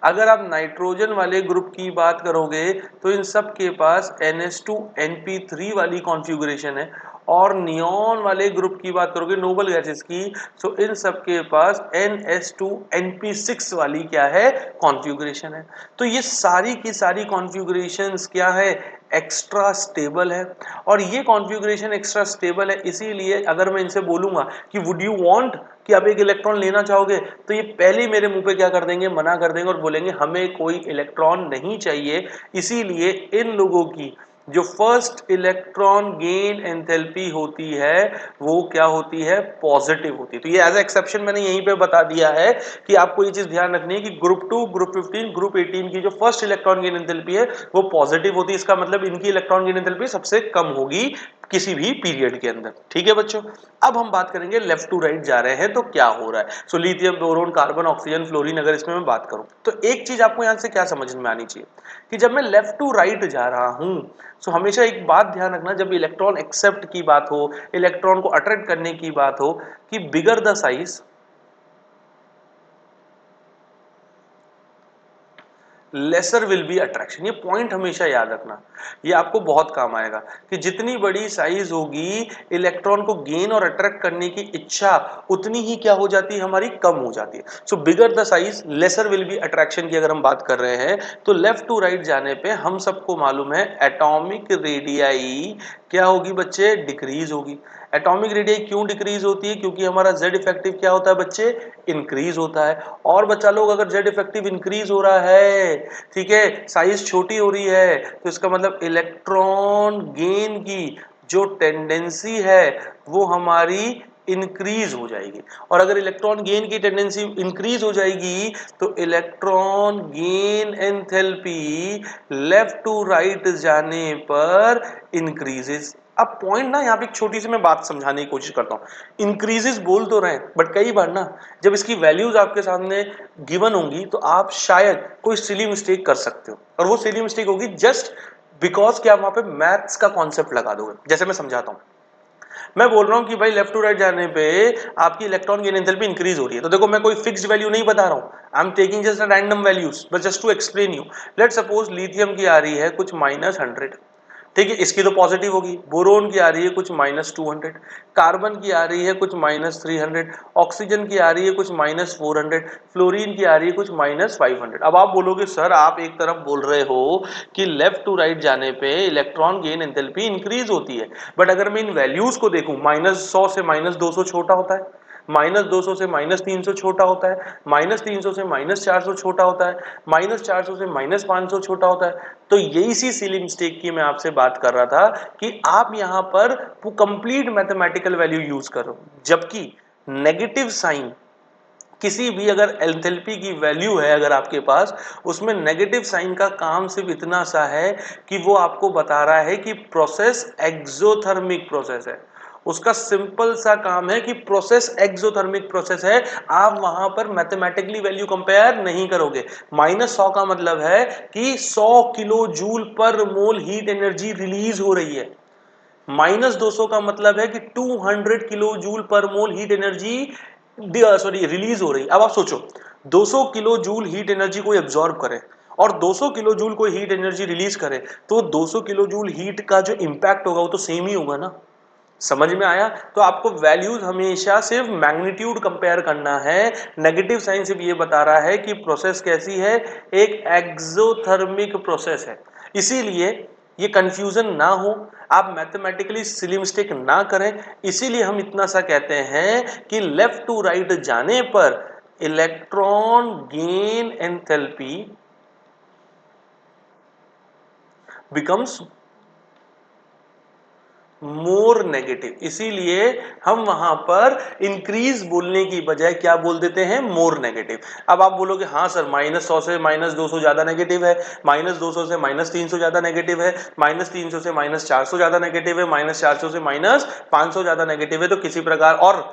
अगर आप नाइट्रोजन वाले ग्रुप की बात करोगे तो इन सब के पास NH2 NP3 वाली कॉन्फ़िगरेशन है। और नियॉन वाले ग्रुप की बात करोगे नोबल गैसेस की, सो इन सब के पास NH2 NP6 वाली क्या है, कॉन्फ़िगरेशन है। तो ये सारी की सारी कॉन्फ़िगरेशंस क्या है, एक्स्ट्रा स्टेबल है। और ये कॉन्फ़िगरेशन एक्स्ट्रा स्टेबल है, इसीलिए अगर मैं इनसे बोलूंगा कि वुड यू वांट कि आप एक इलेक्ट्रॉन लेना चाहोगे, तो ये पहले ही मेरे मुंह पे क्या कर देंगे, मना कर देंगे और बोलेंगे हमें कोई इलेक्ट्रॉन नहीं चाहिए। इसीलिए इन लोगों की जो फर्स्ट इलेक्ट्रॉन गेन एंथैल्पी होती है वो क्या होती है, पॉजिटिव होती है। तो ये एज एक्सेप्शन मैंने यहीं पे बता दिया है कि आपको ये चीज ध्यान रखनी है कि ग्रुप 2, ग्रुप 15, ग्रुप 18 की जो फर्स्ट इलेक्ट्रॉन गेन एंथैल्पी है वो पॉजिटिव होती है। इसका मतलब इनकी इलेक्ट्रॉन गेन एंथैल्पी सबसे कम होगी किसी भी पीरियड के अंदर। ठीक है बच्चों, अब हम बात करेंगे लेफ्ट टू राइट जा रहे हैं तो क्या हो रहा है। So lithium, boron, carbon, oxygen, fluorine, अगर इसमें मैं बात करूं तो एक चीज आपको यहां से क्या समझ में आनी चाहिए कि जब मैं लेफ्ट टू राइट जा रहा हूं, सो हमेशा एक बात ध्यान रखना, जब इलेक्ट्रॉन एक्सेप्ट की बात हो, इलेक्ट्रॉन को अट्रैक्ट करने की बात हो, कि bigger the size lesser will be attraction. ये पॉइंट हमेशा याद रखना, ये आपको बहुत काम आएगा कि जितनी बड़ी साइज होगी इलेक्ट्रॉन को गेन और अट्रैक्ट करने की इच्छा उतनी ही क्या हो जाती है, हमारी कम हो जाती है। So bigger the size lesser will be attraction की अगर हम बात कर रहे हैं तो लेफ्ट टू राइट जाने पे हम सबको मालूम है एटॉमिक रेडियाई क्या होगी बच्चे, डिक्रीज होगी। एटॉमिक रेडियाई क्यों डिक्रीज होती है, क्योंकि हमारा जेड इफेक्टिव क्या होता है बच्चे, इंक्रीज होता है। और बच्चा लोग अगर जेड इफेक्टिव इंक्रीज हो रहा है, ठीक है, साइज छोटी हो रही है, तो इसका मतलब इलेक्ट्रॉन गेन की जो टेंडेंसी है वो हमारी इंक्रीज हो जाएगी। और अगर इलेक्ट्रॉन गेन की टेंडेंसी इंक्रीज हो जाएगी तो electron gain enthalpy left to right जाने पर इंक्रीजेस। अब पॉइंट ना यहाँ पे एक छोटी सी मैं बात समझाने की कोशिश करता हूँ। इंक्रीजेस बोल तो रहे हैं बट कई बार ना जब इसकी वैल्यूज आपके सामने गिवन होंगी तो आप शायद कोई सिली मिस्टेक कर सकते हो, और वो सिली मिस्टेक होगी जस्ट बिकॉज कि आप वहां पे मैथ्स का कॉन्सेप्ट लगा दोगे। जैसे मैं समझाता हूँ, मैं बोल रहा हूं कि भाई लेफ्ट टू राइट जाने पे आपकी इलेक्ट्रॉन गेन एंथैल्पी इंक्रीज हो रही है। तो देखो मैं कोई फिक्स्ड वैल्यू नहीं बता रहा हूं, I am taking just random values but just to explain you. Let suppose lithium की आ रही है कुछ -100, ठीक है, इसकी तो पॉजिटिव होगी। बोरोन की आ रही है कुछ -200, कार्बन की आ रही है कुछ -300, ऑक्सीजन की आ रही है कुछ -400, फ्लोरीन की आ रही है कुछ -500। अब आप बोलोगे सर आप एक तरफ बोल रहे हो कि लेफ्ट टू राइट जाने पे इलेक्ट्रॉन गेन एंथैल्पी इंक्रीज होती है, बट अगर मैं इन वैल्यूज को देखूं -100 से -200 छोटा होता है, -200 से -300 छोटा होता है, -300 से -400 छोटा होता है, -400 से -500 छोटा होता है। तो यही सी सिली मिस्टेक की मैं आपसे बात कर रहा था कि आप यहां पर कंप्लीट मैथमेटिकल वैल्यू यूज करो, जबकि नेगेटिव साइन किसी भी अगर एंथैल्पी की वैल्यू है अगर आपके पास, उसमें नेगेटिव साइन का काम सिर्फ इतना सा है कि वो आपको बता रहा है कि प्रोसेस एक्सोथर्मिक प्रोसेस है। उसका सिंपल सा काम है कि प्रोसेस एक्सोथर्मिक प्रोसेस है, आप वहां पर मैथमेटिकली वैल्यू कंपेयर नहीं करोगे। -100 का मतलब है कि 100 किलो जूल पर मोल हीट एनर्जी रिलीज हो रही है, -200 का मतलब है कि 200 किलो जूल पर मोल हीट एनर्जी रिलीज हो रही। अब आप सोचो 200 किलो जूल हीट एनर्जी कोई एब्जॉर्ब करे और 200 किलो जूल कोई हीट एनर्जी रिलीज करे, तो 200 किलो जूल हीट का जो इंपैक्ट होगा वो तो सेम ही होगा ना। समझ में आया? तो आपको वैल्यूज हमेशा सिर्फ मैग्नीट्यूड कंपेयर करना है। नेगेटिव साइन सिर्फ ये बता रहा है कि प्रोसेस कैसी है, एक एक्सोथर्मिक प्रोसेस है। इसीलिए ये कंफ्यूजन ना हो, आप मैथमेटिकली सिली मिस्टेक ना करें। इसीलिए हम इतना सा कहते हैं कि लेफ्ट टू राइट जाने पर electron gain enthalpy becomes more negative. इसीलिए हम वहां पर इंक्रीज बोलने की बजाय क्या बोल देते हैं, मोर नेगेटिव। अब आप बोलोगे हाँ सर -100 से -200 ज्यादा नेगेटिव है, -200 से -300 ज्यादा नेगेटिव है, -300 से -400 ज्यादा नेगेटिव है, -400 से -500 ज्यादा नेगेटिव है। तो किसी प्रकार और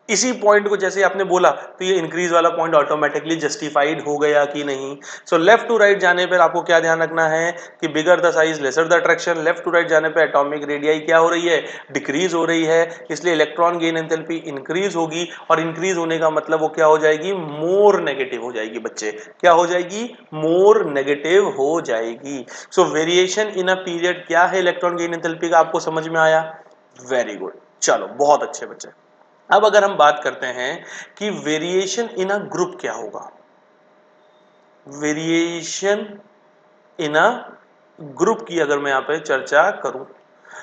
इसी पॉइंट को जैसे आपने बोला तो ये इंक्रीज वाला पॉइंट ऑटोमेटिकली जस्टिफाइड हो गया कि नहीं। सो लेफ्ट टू राइट जाने पर आपको क्या ध्यान रखना है कि bigger the size lesser the attraction. Left to right जाने पे एटॉमिक रेडियाई क्या हो रही है, डिक्रीज हो रही है, इसलिए इलेक्ट्रॉन गेन एंथैल्पी इंक्रीज होगी और इंक्रीज होने का मतलब वो क्या हो जाएगी, मोर नेगेटिव हो जाएगी। बच्चे क्या हो जाएगी, मोर नेगेटिव हो जाएगी। सो वेरिएशन इन अ पीरियड क्या है इलेक्ट्रॉन गेन एंथैल्पी का, आपको समझ में आया? वेरी गुड, चलो बहुत अच्छे बच्चे। अब अगर हम बात करते हैं कि वेरिएशन इन अ ग्रुप क्या होगा, वेरिएशन इन अ ग्रुप की अगर मैं यहां पे चर्चा करूं,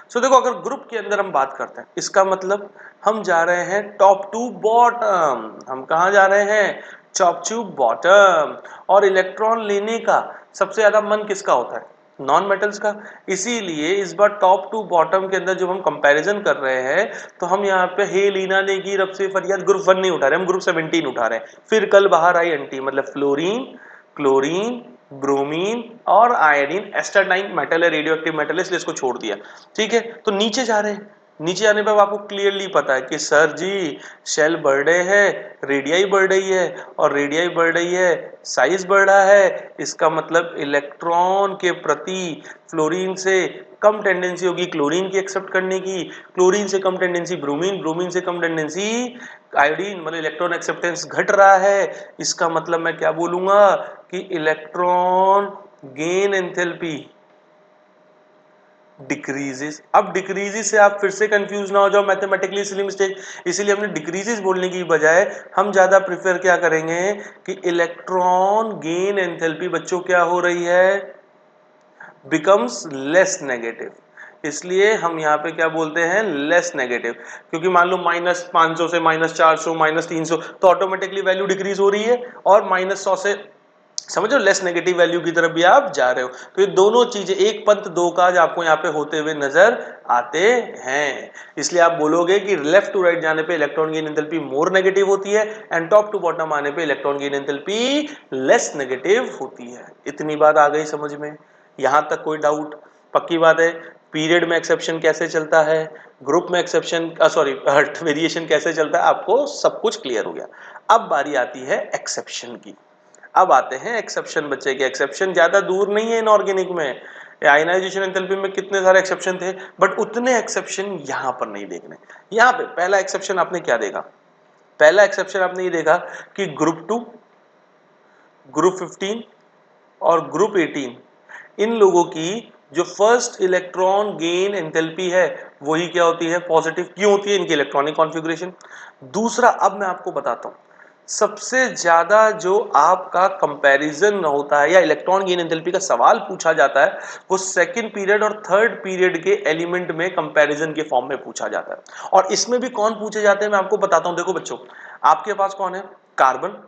सो देखो अगर ग्रुप के अंदर हम बात करते हैं, इसका मतलब हम जा रहे हैं टॉप टू बॉटम। हम कहां जा रहे हैं, टॉप टू बॉटम। और इलेक्ट्रॉन लेने का सबसे ज्यादा मन किसका होता है, नॉन मेटल्स का। इसीलिए इस बार टॉप टू बॉटम के अंदर जब हम कंपैरिजन कर रहे हैं तो हम यहाँ पे हे लीना ने की रब से फरियाद ग्रुप 1 नहीं उठा रहे, हम ग्रुप 17 उठा रहे हैं। फिर कल बाहर आई एंटी, मतलब फ्लोरीन, क्लोरीन, ब्रोमीन और आयोडीन। एस्टाडाइन मेटल है, रेडियो एक्टिव मेटल है, इसलिए इसको छोड़ दिया। ठीक है, तो नीचे जा रहे हैं। नीचे आने पर आपको क्लियरली पता है कि सर जी शेल बढ़ रहे हैं, रेडियाई बढ़ रही है, और रेडियाई बढ़ रही है साइज बढ़ रहा है, इसका मतलब इलेक्ट्रॉन के प्रति फ्लोरीन से कम टेंडेंसी होगी क्लोरीन की एक्सेप्ट करने की, क्लोरीन से कम टेंडेंसी ब्रोमीन, ब्रोमीन से कम टेंडेंसी आयोडीन, मतलब इलेक्ट्रॉन एक्सेप्टेंस घट रहा है। इसका मतलब मैं क्या बोलूंगा कि इलेक्ट्रॉन गेन एंथैल्पी डिक्रीजेस। अब डिक्रीजेस से आप फिर से कंफ्यूज ना हो जाओ मैथमेटिकली सिली मिस्टेक, इसीलिए हमने डिक्रीजेस बोलने की बजाय हम ज्यादा प्रिफर क्या करेंगे कि इलेक्ट्रॉन गेन एंथैल्पी बच्चों क्या हो रही है, बिकम्स लेस नेगेटिव। इसलिए हम यहाँ पे क्या बोलते हैं, लेस नेगेटिव। क्योंकि मान लो -500 से -400 -300 तो ऑटोमेटिकली वैल्यू डिक्रीज हो रही है, और -100 से समझो लेस नेगेटिव वैल्यू की तरफ भी आप जा रहे हो। तो ये दोनों चीजें एक पंथ दो काज आपको यहाँ पे होते हुए नजर आते हैं। इसलिए आप बोलोगे कि लेफ्ट टू राइट जाने पे electron gain enthalpy more negative होती है, एंड टॉप टू बॉटम आने पे electron gain enthalpy less negative होती है। इतनी बात आ गई समझ में? यहां तक कोई डाउट? पक्की बात है। पीरियड में एक्सेप्शन कैसे चलता है, ग्रुप में एक्सेप्शन सॉरी वेरिएशन कैसे चलता है, आपको सब कुछ क्लियर हो गया। अब बारी आती है एक्सेप्शन की। अब आते हैं एक्सेप्शन बच्चे के। एक्सेप्शन ज्यादा दूर नहीं है इनऑर्गेनिक में, आयनाइजेशन एंथैल्पी में कितने सारे एक्सेप्शन थे, बट उतने एक्सेप्शन यहां पर नहीं देखने। यहां पे पहला एक्सेप्शन आपने क्या देखा, पहला एक्सेप्शन आपने ये देखा कि ग्रुप 2, ग्रुप 15 और ग्रुप 18 इन लोगों की जो फर्स्ट इलेक्ट्रॉन गेन एंथैल्पी है वही क्या होती है, पॉजिटिव। क्यों होती है, इनकी इलेक्ट्रॉनिक कॉन्फ़िगरेशन। दूसरा, अब मैं आपको बताता हूं, सबसे ज्यादा जो आपका कंपैरिजन होता है या इलेक्ट्रॉन गेन एंथैल्पी का सवाल पूछा जाता है वो सेकंड पीरियड और थर्ड पीरियड के एलिमेंट में कंपैरिजन के फॉर्म में पूछा जाता है। और इसमें भी कौन पूछे जाते हैं मैं आपको बताता हूं। देखो बच्चों, आपके पास कौन है, कार्बन,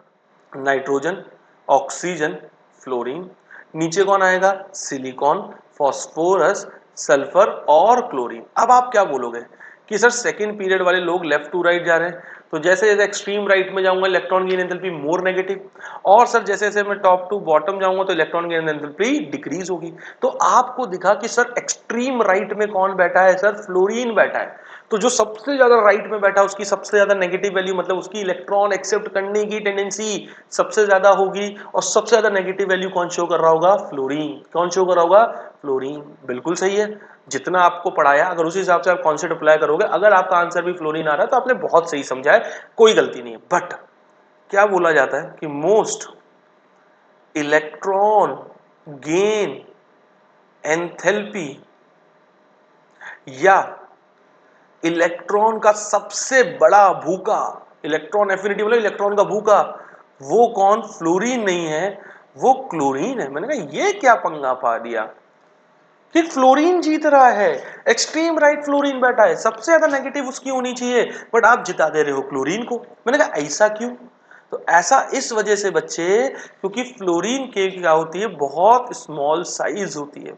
नाइट्रोजन, ऑक्सीजन, फ्लोरीन। नीचे कौन आएगा, सिलिकॉन, फास्फोरस, सल्फर और क्लोरीन। अब आप क्या बोलोगे कि सर सेकंड पीरियड वाले लोग लेफ्ट टू राइट जा रहे हैं, तो जैसे जैसे एक्सट्रीम राइट में जाऊंगा electron gain enthalpy more negative, और सर जैसे जैसे मैं टॉप टू बॉटम जाऊंगा तो इलेक्ट्रॉन गेन एंथैल्पी डिक्रीज होगी। तो आपको दिखा कि सर एक्सट्रीम राइट में कौन बैठा है, सर फ्लोरीन बैठा है। तो जो सबसे ज्यादा राइट में बैठा उसकी सबसे ज्यादा नेगेटिव वैल्यू, मतलब उसकी इलेक्ट्रॉन एक्सेप्ट करने की टेंडेंसी सबसे ज्यादा होगी, और सबसे ज्यादा नेगेटिव वैल्यू कौन शो कर रहा होगा, फ्लोरीन। कौन शो कर रहा होगा, फ्लोरीन। बिल्कुल सही है, जितना आपको पढ़ाया अगर उसी हिसाब से आप कॉन्सेप्ट अप्लाई करोगे, अगर आपका आंसर भी फ्लोरीन आ रहा है तो आपने बहुत सही समझा है, कोई गलती नहीं है। बट क्या बोला जाता है कि मोस्ट इलेक्ट्रॉन गेन एंथैल्पी या इलेक्ट्रॉन का सबसे बड़ा भूखा, इलेक्ट्रॉन एफिनिटी मतलब इलेक्ट्रॉन का भूखा, वो कौन, फ्लोरीन नहीं है, वो क्लोरीन है। मैंने कहा ये क्या पंगा पा दिया कि फ्लोरीन जीत रहा है, एक्सट्रीम राइट फ्लोरीन बैठा है, सबसे ज्यादा नेगेटिव उसकी होनी चाहिए, बट आप जिता दे रहे हो क्लोरीन को। मैंने कहा ऐसा क्यों, तो ऐसा इस वजह से बच्चे, क्योंकि फ्लोरीन के क्या होती है, बहुत स्मॉल साइज होती है,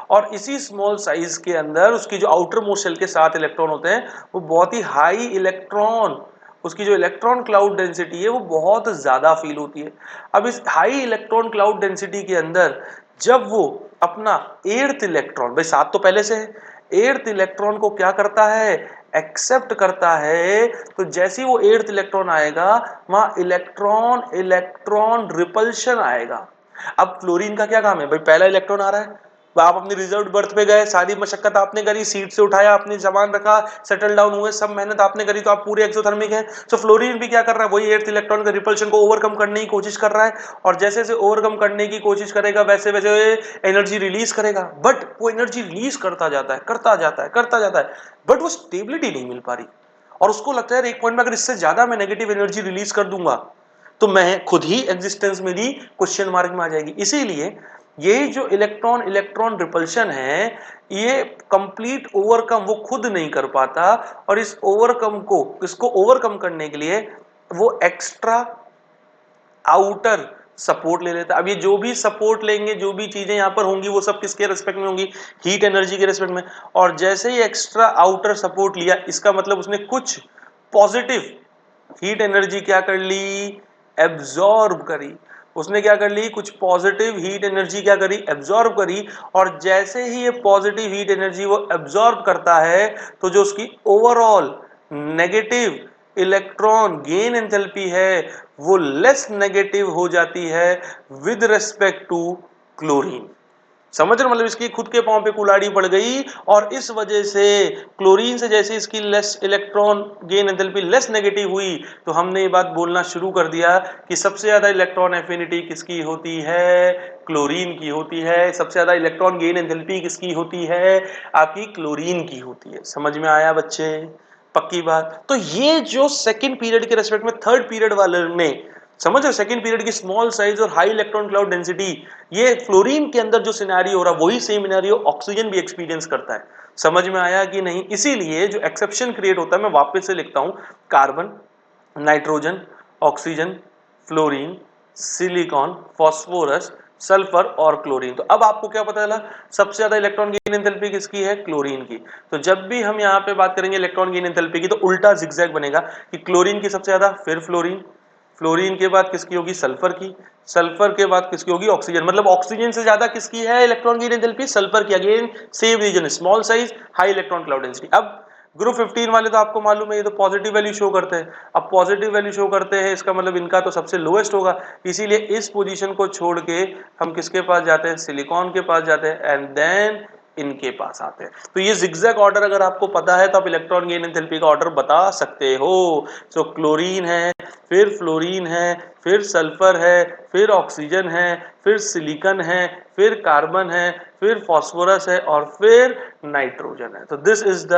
और इसी स्मॉल साइज के अंदर उसकी जो आउटर मोस्ट शेल के 7 इलेक्ट्रॉन होते हैं वो बहुत ही हाई इलेक्ट्रॉन, उसकी जो इलेक्ट्रॉन क्लाउड डेंसिटी है वो बहुत ज्यादा फील होती है। अब इस हाई इलेक्ट्रॉन क्लाउड डेंसिटी के अंदर जब वो अपना एर्थ इलेक्ट्रॉन, भाई 7 तो पहले से है, एर्थ इलेक्ट्रॉन को क्या करता है, एक्सेप्ट करता है, तो जैसे ही वो एर्थ इलेक्ट्रॉन आएगा वहां इलेक्ट्रॉन इलेक्ट्रॉन रिपल्शन आएगा। अब फ्लोरीन का क्या काम है, भाई पहला इलेक्ट्रॉन आ रहा है, आप अपनी रिजर्व बर्थ पे गए, सारी मशक्कत आपने करी, सीट से उठाया, आपने सामान रखा, सेटल डाउन हुए, सब मेहनत आपने करी, तो आप पूरे एक्सोथर्मिक हैं। सो फ्लोरीन भी क्या कर रहा है, वही एर्थ इलेक्ट्रॉन का रिपल्शन को ओवरकम करने की कोशिश कर रहा है, और जैसे जैसे ओवरकम करने की कोशिश करेगा वैसे वैसे एनर्जी रिलीज करेगा, बट वो एनर्जी रिलीज करता जाता है, करता जाता है, करता जाता है, बट वो स्टेबिलिटी नहीं मिल पा रही, और उसको लगता है एक पॉइंट में अगर इससे ज्यादा मैं नेगेटिव एनर्जी रिलीज कर दूंगा तो मैं खुद ही एग्जिस्टेंस मेरी क्वेश्चन मार्क में आ जाएगी। इसीलिए ये जो इलेक्ट्रॉन इलेक्ट्रॉन रिपल्शन है ये कंप्लीट ओवरकम वो खुद नहीं कर पाता, और इस ओवरकम को, इसको ओवरकम करने के लिए वो एक्स्ट्रा आउटर सपोर्ट ले लेता है। अब ये जो भी सपोर्ट लेंगे, जो भी चीजें यहां पर होंगी वो सब किसके रेस्पेक्ट में होंगी, हीट एनर्जी के रेस्पेक्ट में। और जैसे ही एक्स्ट्रा आउटर सपोर्ट लिया इसका मतलब उसने कुछ पॉजिटिव हीट एनर्जी क्या कर ली, एब्जॉर्ब करी। उसने क्या कर ली, कुछ पॉजिटिव हीट एनर्जी क्या करी, एब्जॉर्ब करी, और जैसे ही ये पॉजिटिव हीट एनर्जी वो एब्जॉर्ब करता है तो जो उसकी overall negative electron gain enthalpy है वो लेस नेगेटिव हो जाती है विद रिस्पेक्ट टू क्लोरीन। समझ रहे, मतलब इसकी खुद के पांव पे कुल्हाड़ी पड़ गई, और इस वजह से क्लोरीन से जैसे इसकी less electron gain enthalpy less negative हुई तो हमने ये बात बोलना शुरू कर दिया कि सबसे ज्यादा इलेक्ट्रॉन एफिनिटी किसकी होती है, क्लोरीन की होती है। सबसे ज्यादा इलेक्ट्रॉन गेन एंथैल्पी किसकी होती है, आपकी क्लोरीन की होती है। समझ में आया बच्चे, पक्की बात। तो ये जो सेकंड पीरियड के रेस्पेक्ट में थर्ड पीरियड वाले ने, समझ रहे, सेकंड पीरियड की स्मॉल साइज और हाई इलेक्ट्रॉन क्लाउड डेंसिटी, ये फ्लोरीन के अंदर जो सिनेरियो हो रहा वही सेम सिनेरियो ऑक्सीजन भी एक्सपीरियंस करता है। समझ में आया कि नहीं। इसीलिए जो एक्सेप्शन क्रिएट होता है, मैं वापस से लिखता हूं, carbon, nitrogen, oxygen, fluorine, silicon, phosphorus, sulphur और क्लोरीन। तो अब आपको क्या पता चला, सबसे ज्यादा इलेक्ट्रॉन गेन एंथैल्पी किसकी है, क्लोरीन की। तो जब भी हम यहां पे बात करेंगे इलेक्ट्रॉन गेन एंथैल्पी की तो उल्टा जिगजैग बनेगा कि क्लोरीन की सबसे ज्यादा, फिर फ्लोरीन, फ्लोरीन के बाद किसकी होगी, सल्फर की, सल्फर के बाद किसकी होगी, ऑक्सीजन। मतलब ऑक्सीजन से ज्यादा किसकी है इलेक्ट्रॉन गेन एंथैल्पी, सल्फर की। Again same reason, small size high electron cloud density. अब ग्रुप 15 वाले तो आपको मालूम है ये तो पॉजिटिव वैल्यू शो करते हैं। अब पॉजिटिव वैल्यू शो करते हैं इसका मतलब इनका तो सबसे लोएस्ट होगा, इसीलिए इस पोजीशन को छोड़ के हम किसके पास जाते हैं, सिलिकॉन के पास जाते हैं एंड देन इनके पास आते हैं। तो ये जिगजैग ऑर्डर अगर आपको पता है तो आप इलेक्ट्रॉन गेन एंथैल्पी का ऑर्डर बता सकते हो। सो क्लोरीन है, फिर फ्लोरीन है, फिर सल्फर है, फिर ऑक्सीजन है, फिर सिलिकॉन है, फिर कार्बन है, फिर फास्फोरस है और फिर नाइट्रोजन है। तो this is the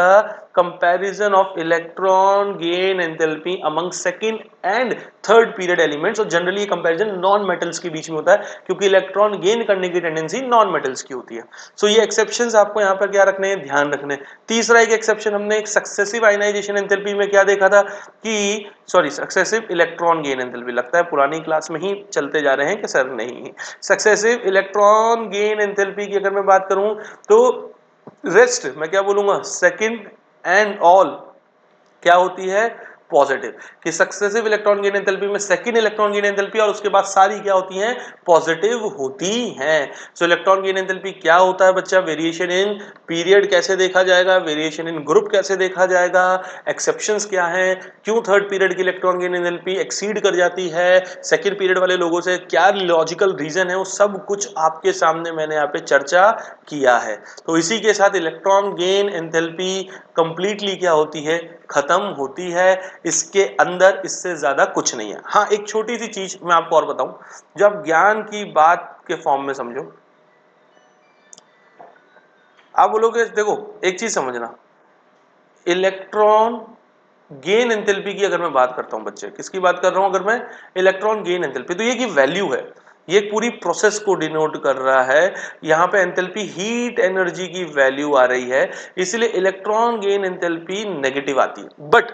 comparison of electron gain enthalpy among second and third period elements. और जनरली ये कंपैरिजन नॉन मेटल्स के बीच में होता है क्योंकि इलेक्ट्रॉन गेन करने की टेंडेंसी नॉन मेटल्स की होती है। सो ये एक्सेप्शंस आपको यहाँ पर क्या रखने हैं, ध्यान रखने हैं। तीसरा एक एक्सेप्शन हमने एक सक्सेसिव आयनाइजेशन एंथैल्पी में क्या देखा था कि सक्सेसिव इलेक्ट्रॉन गेन एंथैल्पी, लगता है पुरानी क्लास में ही चलते जा रहे हैं कि सर नहीं, सक्सेसिव इलेक्ट्रॉन गेन एंथैल्पी की अगर मैं बात करूं तो रेस्ट मैं क्या बोलूंगा, सेकंड एंड ऑल क्या होती है, पॉजिटिव। कि सक्सेसिव इलेक्ट्रॉन गेन एंथैल्पी में सेकंड इलेक्ट्रॉन गेन एंथैल्पी और उसके बाद सारी क्या होती हैं, पॉजिटिव होती हैं। सो इलेक्ट्रॉन गेन एंथैल्पी क्या होता है बच्चा, वेरिएशन इन पीरियड कैसे देखा जाएगा, वेरिएशन इन ग्रुप कैसे देखा जाएगा, एक्सेप्शंस क्या है, क्यों थर्ड पीरियड की इलेक्ट्रॉन गेन एंथैल्पी एक्सीड कर जाती है सेकंड पीरियड वाले लोगों से, क्या लॉजिकल रीजन है, वो सब कुछ आपके सामने मैंने यहाँ पे चर्चा किया है। तो इसी के साथ इलेक्ट्रॉन गेन एंथैल्पी कंप्लीटली क्या होती है, खत्म होती है। इसके अंदर इससे ज्यादा कुछ नहीं है। हाँ, एक छोटी सी चीज मैं आपको और बताऊं, जब ज्ञान की बात के फॉर्म में समझो, आप बोलोगे देखो एक चीज समझना, इलेक्ट्रॉन गेन एंथैल्पी की अगर मैं बात करता हूं बच्चे, किसकी बात कर रहा हूं अगर मैं, इलेक्ट्रॉन गेन एंथैल्पी, तो ये की वैल्यू है, ये एक पूरी प्रोसेस को डिनोट कर रहा है। यहां पे एंथैल्पी हीट एनर्जी की वैल्यू आ रही है, इसलिए इलेक्ट्रॉन गेन एंथैल्पी नेगेटिव आती है। बट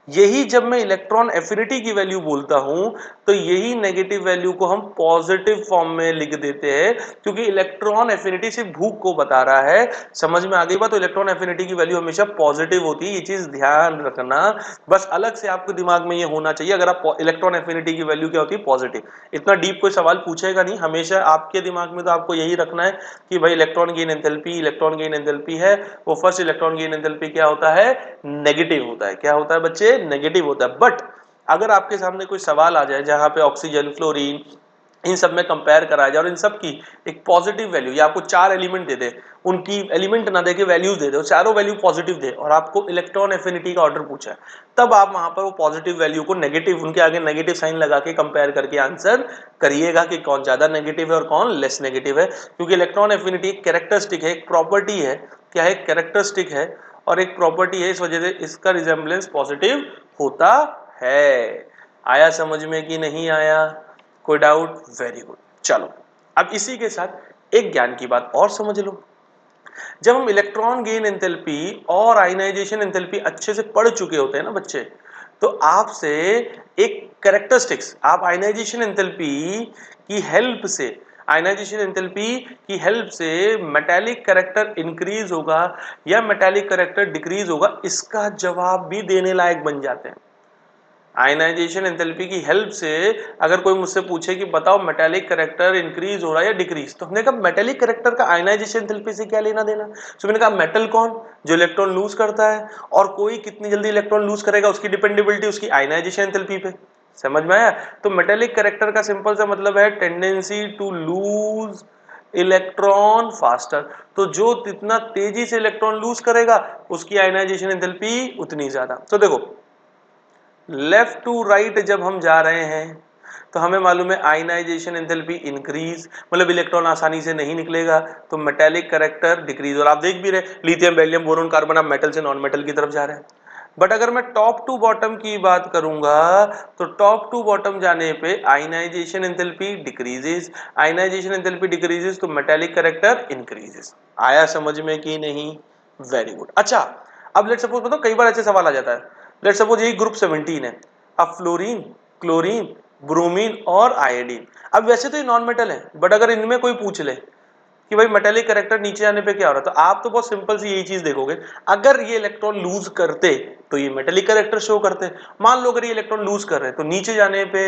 यही जब मैं इलेक्ट्रॉन एफिनिटी की वैल्यू बोलता हूं तो यही नेगेटिव वैल्यू को हम पॉजिटिव फॉर्म में लिख देते हैं, क्योंकि इलेक्ट्रॉन एफिनिटी सिर्फ भूख को बता रहा है। समझ में आ गई बात, तो इलेक्ट्रॉन एफिनिटी की वैल्यू हमेशा पॉजिटिव होती है, ये चीज ध्यान रखना। बस अलग से आपके दिमाग में ये होना चाहिए, अगर आप इलेक्ट्रॉन एफिनिटी की वैल्यू क्या होती है, पॉजिटिव। इतना डीप कोई सवाल पूछेगा नहीं, हमेशा आपके दिमाग में तो आपको यही रखना है कि भाई electron gain enthalpy, electron gain enthalpy है वो फर्स्ट इलेक्ट्रॉन गेन एंथैल्पी क्या होता है, नेगेटिव होता है। क्या होता है बच्चे, नेगेटिव होता है। बट अगर आपके सामने कोई सवाल आ जाए जहां पे ऑक्सीजन, फ्लोरीन, इन सब में कंपेयर कराया जाए और इन सब की एक पॉजिटिव वैल्यू, या आपको चार एलिमेंट दे दे, उनकी एलिमेंट ना दे के वैल्यूज दे दे, चारों वैल्यू पॉजिटिव दे और आपको इलेक्ट्रॉन एफिनिटी का ऑर्डर पूछा है, तब आप वहां पर वो पॉजिटिव वैल्यू को नेगेटिव, उनके आगे नेगेटिव साइन लगा के कंपेयर करके आंसर करिएगा कि कौन ज्यादा नेगेटिव है और कौन लेस नेगेटिव है। क्योंकि इलेक्ट्रॉन एफिनिटी एक कैरेक्टरिस्टिक है, एक प्रॉपर्टी है, क्या है, कैरेक्टरिस्टिक है और एक प्रॉपर्टी है, इस वजह से इसका रिजेम्बलेंस पॉजिटिव होता है। आया समझ में कि नहीं आया, कोई डाउट, वेरी गुड। चलो अब इसी के साथ एक ज्ञान की बात और समझ लो, जब हम इलेक्ट्रॉन गेन एंथैल्पी और आयनाइजेशन एंथैल्पी अच्छे से पढ़ चुके होते हैं ना बच्चे, तो आपसे एक कैरेक्टरिस्टिक्स, आप आयनाइजेशन एंथैल्पी की हेल्प से, आयनाइजेशन एंथैल्पी की हेल्प से मेटालिक कैरेक्टर इंक्रीज होगा या मेटालिक कैरेक्टर डिक्रीज होगा, इसका जवाब भी देने लायक बन जाते हैं। आयनाइजेशन एंथैल्पी की हेल्प से अगर कोई मुझसे पूछे कि बताओ मेटालिक कैरेक्टर इंक्रीज हो रहा है या डिक्रीज, तो हमने कहा मेटालिक कैरेक्टर का आयनाइजेशन एंथैल्पी से क्या लेना देना। तो मैंने कहा मेटल कौन, जो इलेक्ट्रॉन लूज करता है, और कोई कितनी जल्दी इलेक्ट्रॉन लूज करेगा उसकी डिपेंडेबिलिटी उसकी आयनाइजेशन एंथैल्पी पे। समझ में आया। तो मेटालिक कैरेक्टर का सिंपल सा मतलब है tendency to lose electron faster, तो जो जितना तेजी से इलेक्ट्रॉन लूज करेगा उसकी आयनाइजेशन एंथैल्पी उतनी ज्यादा। तो देखो लेफ्ट टू राइट जब हम जा रहे हैं तो हमें मालूम है आयनाइजेशन एंथैल्पी इंक्रीज, मतलब इलेक्ट्रॉन आसानी से नहीं निकलेगा, तो मेटालिक कैरेक्टर डिक्रीज। और आप देख भी रहे लिथियम, बेरिलियम, बोरोन, कार्बन, आप मेटल से नॉन मेटल की तरफ जा रहे हैं। बट अगर मैं टॉप टू बॉटम की बात करूंगा तो टॉप टू बॉटम जाने पे ionisation enthalpy decreases, ionisation enthalpy decreases तो मेटालिक कैरेक्टर इंक्रीजेस। आया समझ में कि नहीं, वेरी गुड। अच्छा अब लेट्स सपोज, बताओ कई बार ऐसे सवाल आ जाता है, लेट्स सपोज यही ग्रुप 17 है, अब फ्लोरीन, क्लोरीन, ब्रोमीन और आयोडीन, अब वैसे तो ये नॉन मेटल है, बट अगर इनमें कोई पूछ ले कि भाई मेटालिक कैरेक्टर नीचे आने पे क्या हो रहा है, तो आप तो बहुत सिंपल सी यही चीज देखोगे, अगर ये इलेक्ट्रॉन लूज करते तो ये मेटालिक कैरेक्टर शो करते। मान लो अगर ये इलेक्ट्रॉन लूज कर रहे हैं तो नीचे जाने पे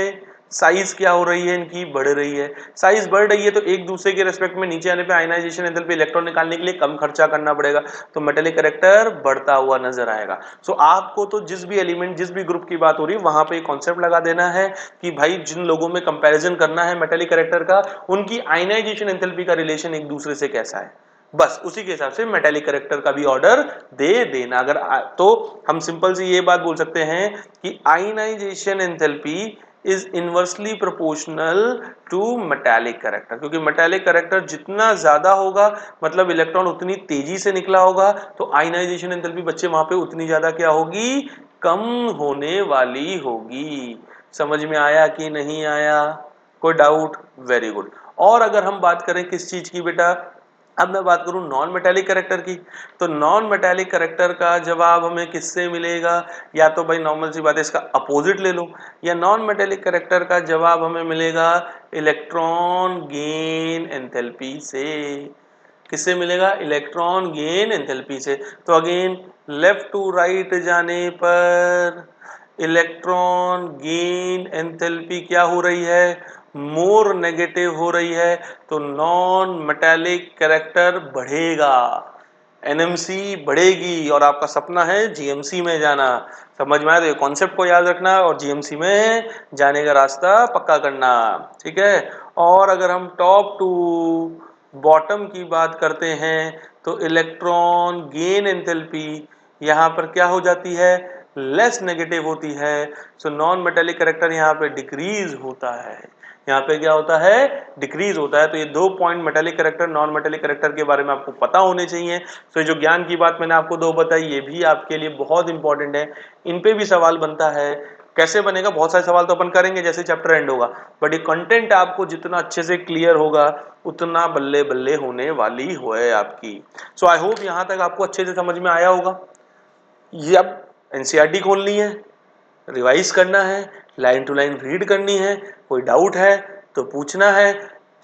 साइज क्या हो रही है इनकी, बढ़ रही है। साइज बढ़ रही है तो एक दूसरे के रेस्पेक्ट में नीचे आने पे आयनाइजेशन एंथैल्पी इलेक्ट्रॉन निकालने के लिए कम खर्चा करना पड़ेगा, तो मेटेलिक कैरेक्टर बढ़ता हुआ नजर आएगा। सो आपको तो जिस भी एलिमेंट, जिस भी ग्रुप की बात हो रही है वहां पे कॉन्सेप्ट लगा देना है कि भाई जिन लोगों में कंपैरिजन करना है मेटेलिक कैरेक्टर का, उनकी आयनाइजेशन एंथैल्पी का रिलेशन एक दूसरे से कैसा है, बस उसी के हिसाब से मेटेलिक कैरेक्टर का भी ऑर्डर दे देना। अगर तो हम सिंपल सी ये बात बोल सकते हैं कि ionisation enthalpy is inversely proportional to metallic character, क्योंकि मेटेलिक कैरेक्टर जितना ज्यादा होगा मतलब इलेक्ट्रॉन उतनी तेजी से निकला होगा, तो आयनाइजेशन एंथैल्पी बच्चे वहां पे उतनी ज्यादा क्या होगी, कम होने वाली होगी। समझ में आया कि नहीं आया, कोई डाउट? Very good. और अगर हम बात करें किस चीज की बेटा, अब मैं बात करूं नॉन मेटेलिक कैरेक्टर की, तो नॉन मेटेलिक कैरेक्टर का जवाब हमें किससे मिलेगा, या तो भाई नॉर्मल सी बात है इसका अपोजिट ले लो, या नॉन मेटेलिक कैरेक्टर का जवाब हमें मिलेगा इलेक्ट्रॉन गेन एंथैल्पी से। किससे मिलेगा, इलेक्ट्रॉन गेन एंथैल्पी से। तो अगेन लेफ्ट टू राइट जाने पर इलेक्ट्रॉन गेन एंथैल्पी क्या हो रही है, मोर नेगेटिव हो रही है, तो नॉन मेटेलिक कैरेक्टर बढ़ेगा, एनएमसी बढ़ेगी, और आपका सपना है जीएमसी में जाना। समझ में आया? तो ये कॉन्सेप्ट को याद रखना और जीएमसी में जाने का रास्ता पक्का करना, ठीक है। और अगर हम टॉप टू बॉटम की बात करते हैं तो इलेक्ट्रॉन गेन एंथैल्पी यहाँ पर क्या हो जाती है, लेस नेगेटिव होती है। सो नॉन मेटेलिक कैरेक्टर यहाँ पे डिक्रीज होता है, यहाँ पे क्या होता है, डिक्रीज होता है। तो ये 2 point metallic character non metallic character के बारे में आपको पता होने चाहिए। तो ये जो ज्ञान की बात मैंने आपको 2 बताई ये भी आपके लिए बहुत इंपॉर्टेंट है, इन पे भी सवाल बनता है। कैसे बनेगा, बहुत सारे सवाल तो अपन करेंगे जैसे चैप्टर एंड होगा, बट ये कंटेंट आपको जितना अच्छे से क्लियर होगा उतना बल्ले बल्ले होने वाली है आपकी। सो आई होप यहाँ तक आपको अच्छे से समझ में आया होगा। ये अब एनसीईआरटी खोलनी है, रिवाइज करना है, लाइन टू लाइन रीड करनी है, कोई डाउट है तो पूछना है।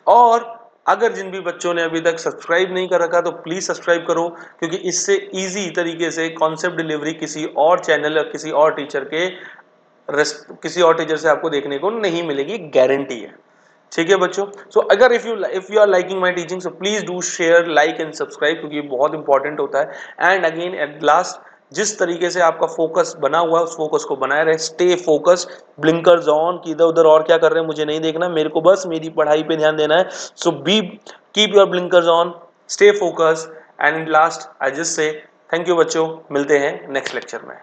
और अगर जिन भी बच्चों ने अभी तक सब्सक्राइब नहीं कर रखा तो प्लीज सब्सक्राइब करो, क्योंकि इससे इजी तरीके से कॉन्सेप्ट डिलीवरी किसी और चैनल या किसी और टीचर के किसी और टीचर से आपको देखने को नहीं मिलेगी, गारंटी है। ठीक है बच्चों, सो अगर if you are liking my teaching so please do share, like and subscribe, क्योंकि ये बहुत इंपॉर्टेंट होता है। एंड अगेन एट लास्ट, जिस तरीके से आपका फोकस बना हुआ है उस फोकस को बनाए रहे, स्टे फोकस, ब्लिंकर्स ऑन, कि इधर उधर और क्या कर रहे हैं मुझे नहीं देखना, मेरे को बस मेरी पढ़ाई पे ध्यान देना है। So be keep your blinkers on, stay focus, and last I just say thank you बच्चों, मिलते हैं नेक्स्ट लेक्चर में।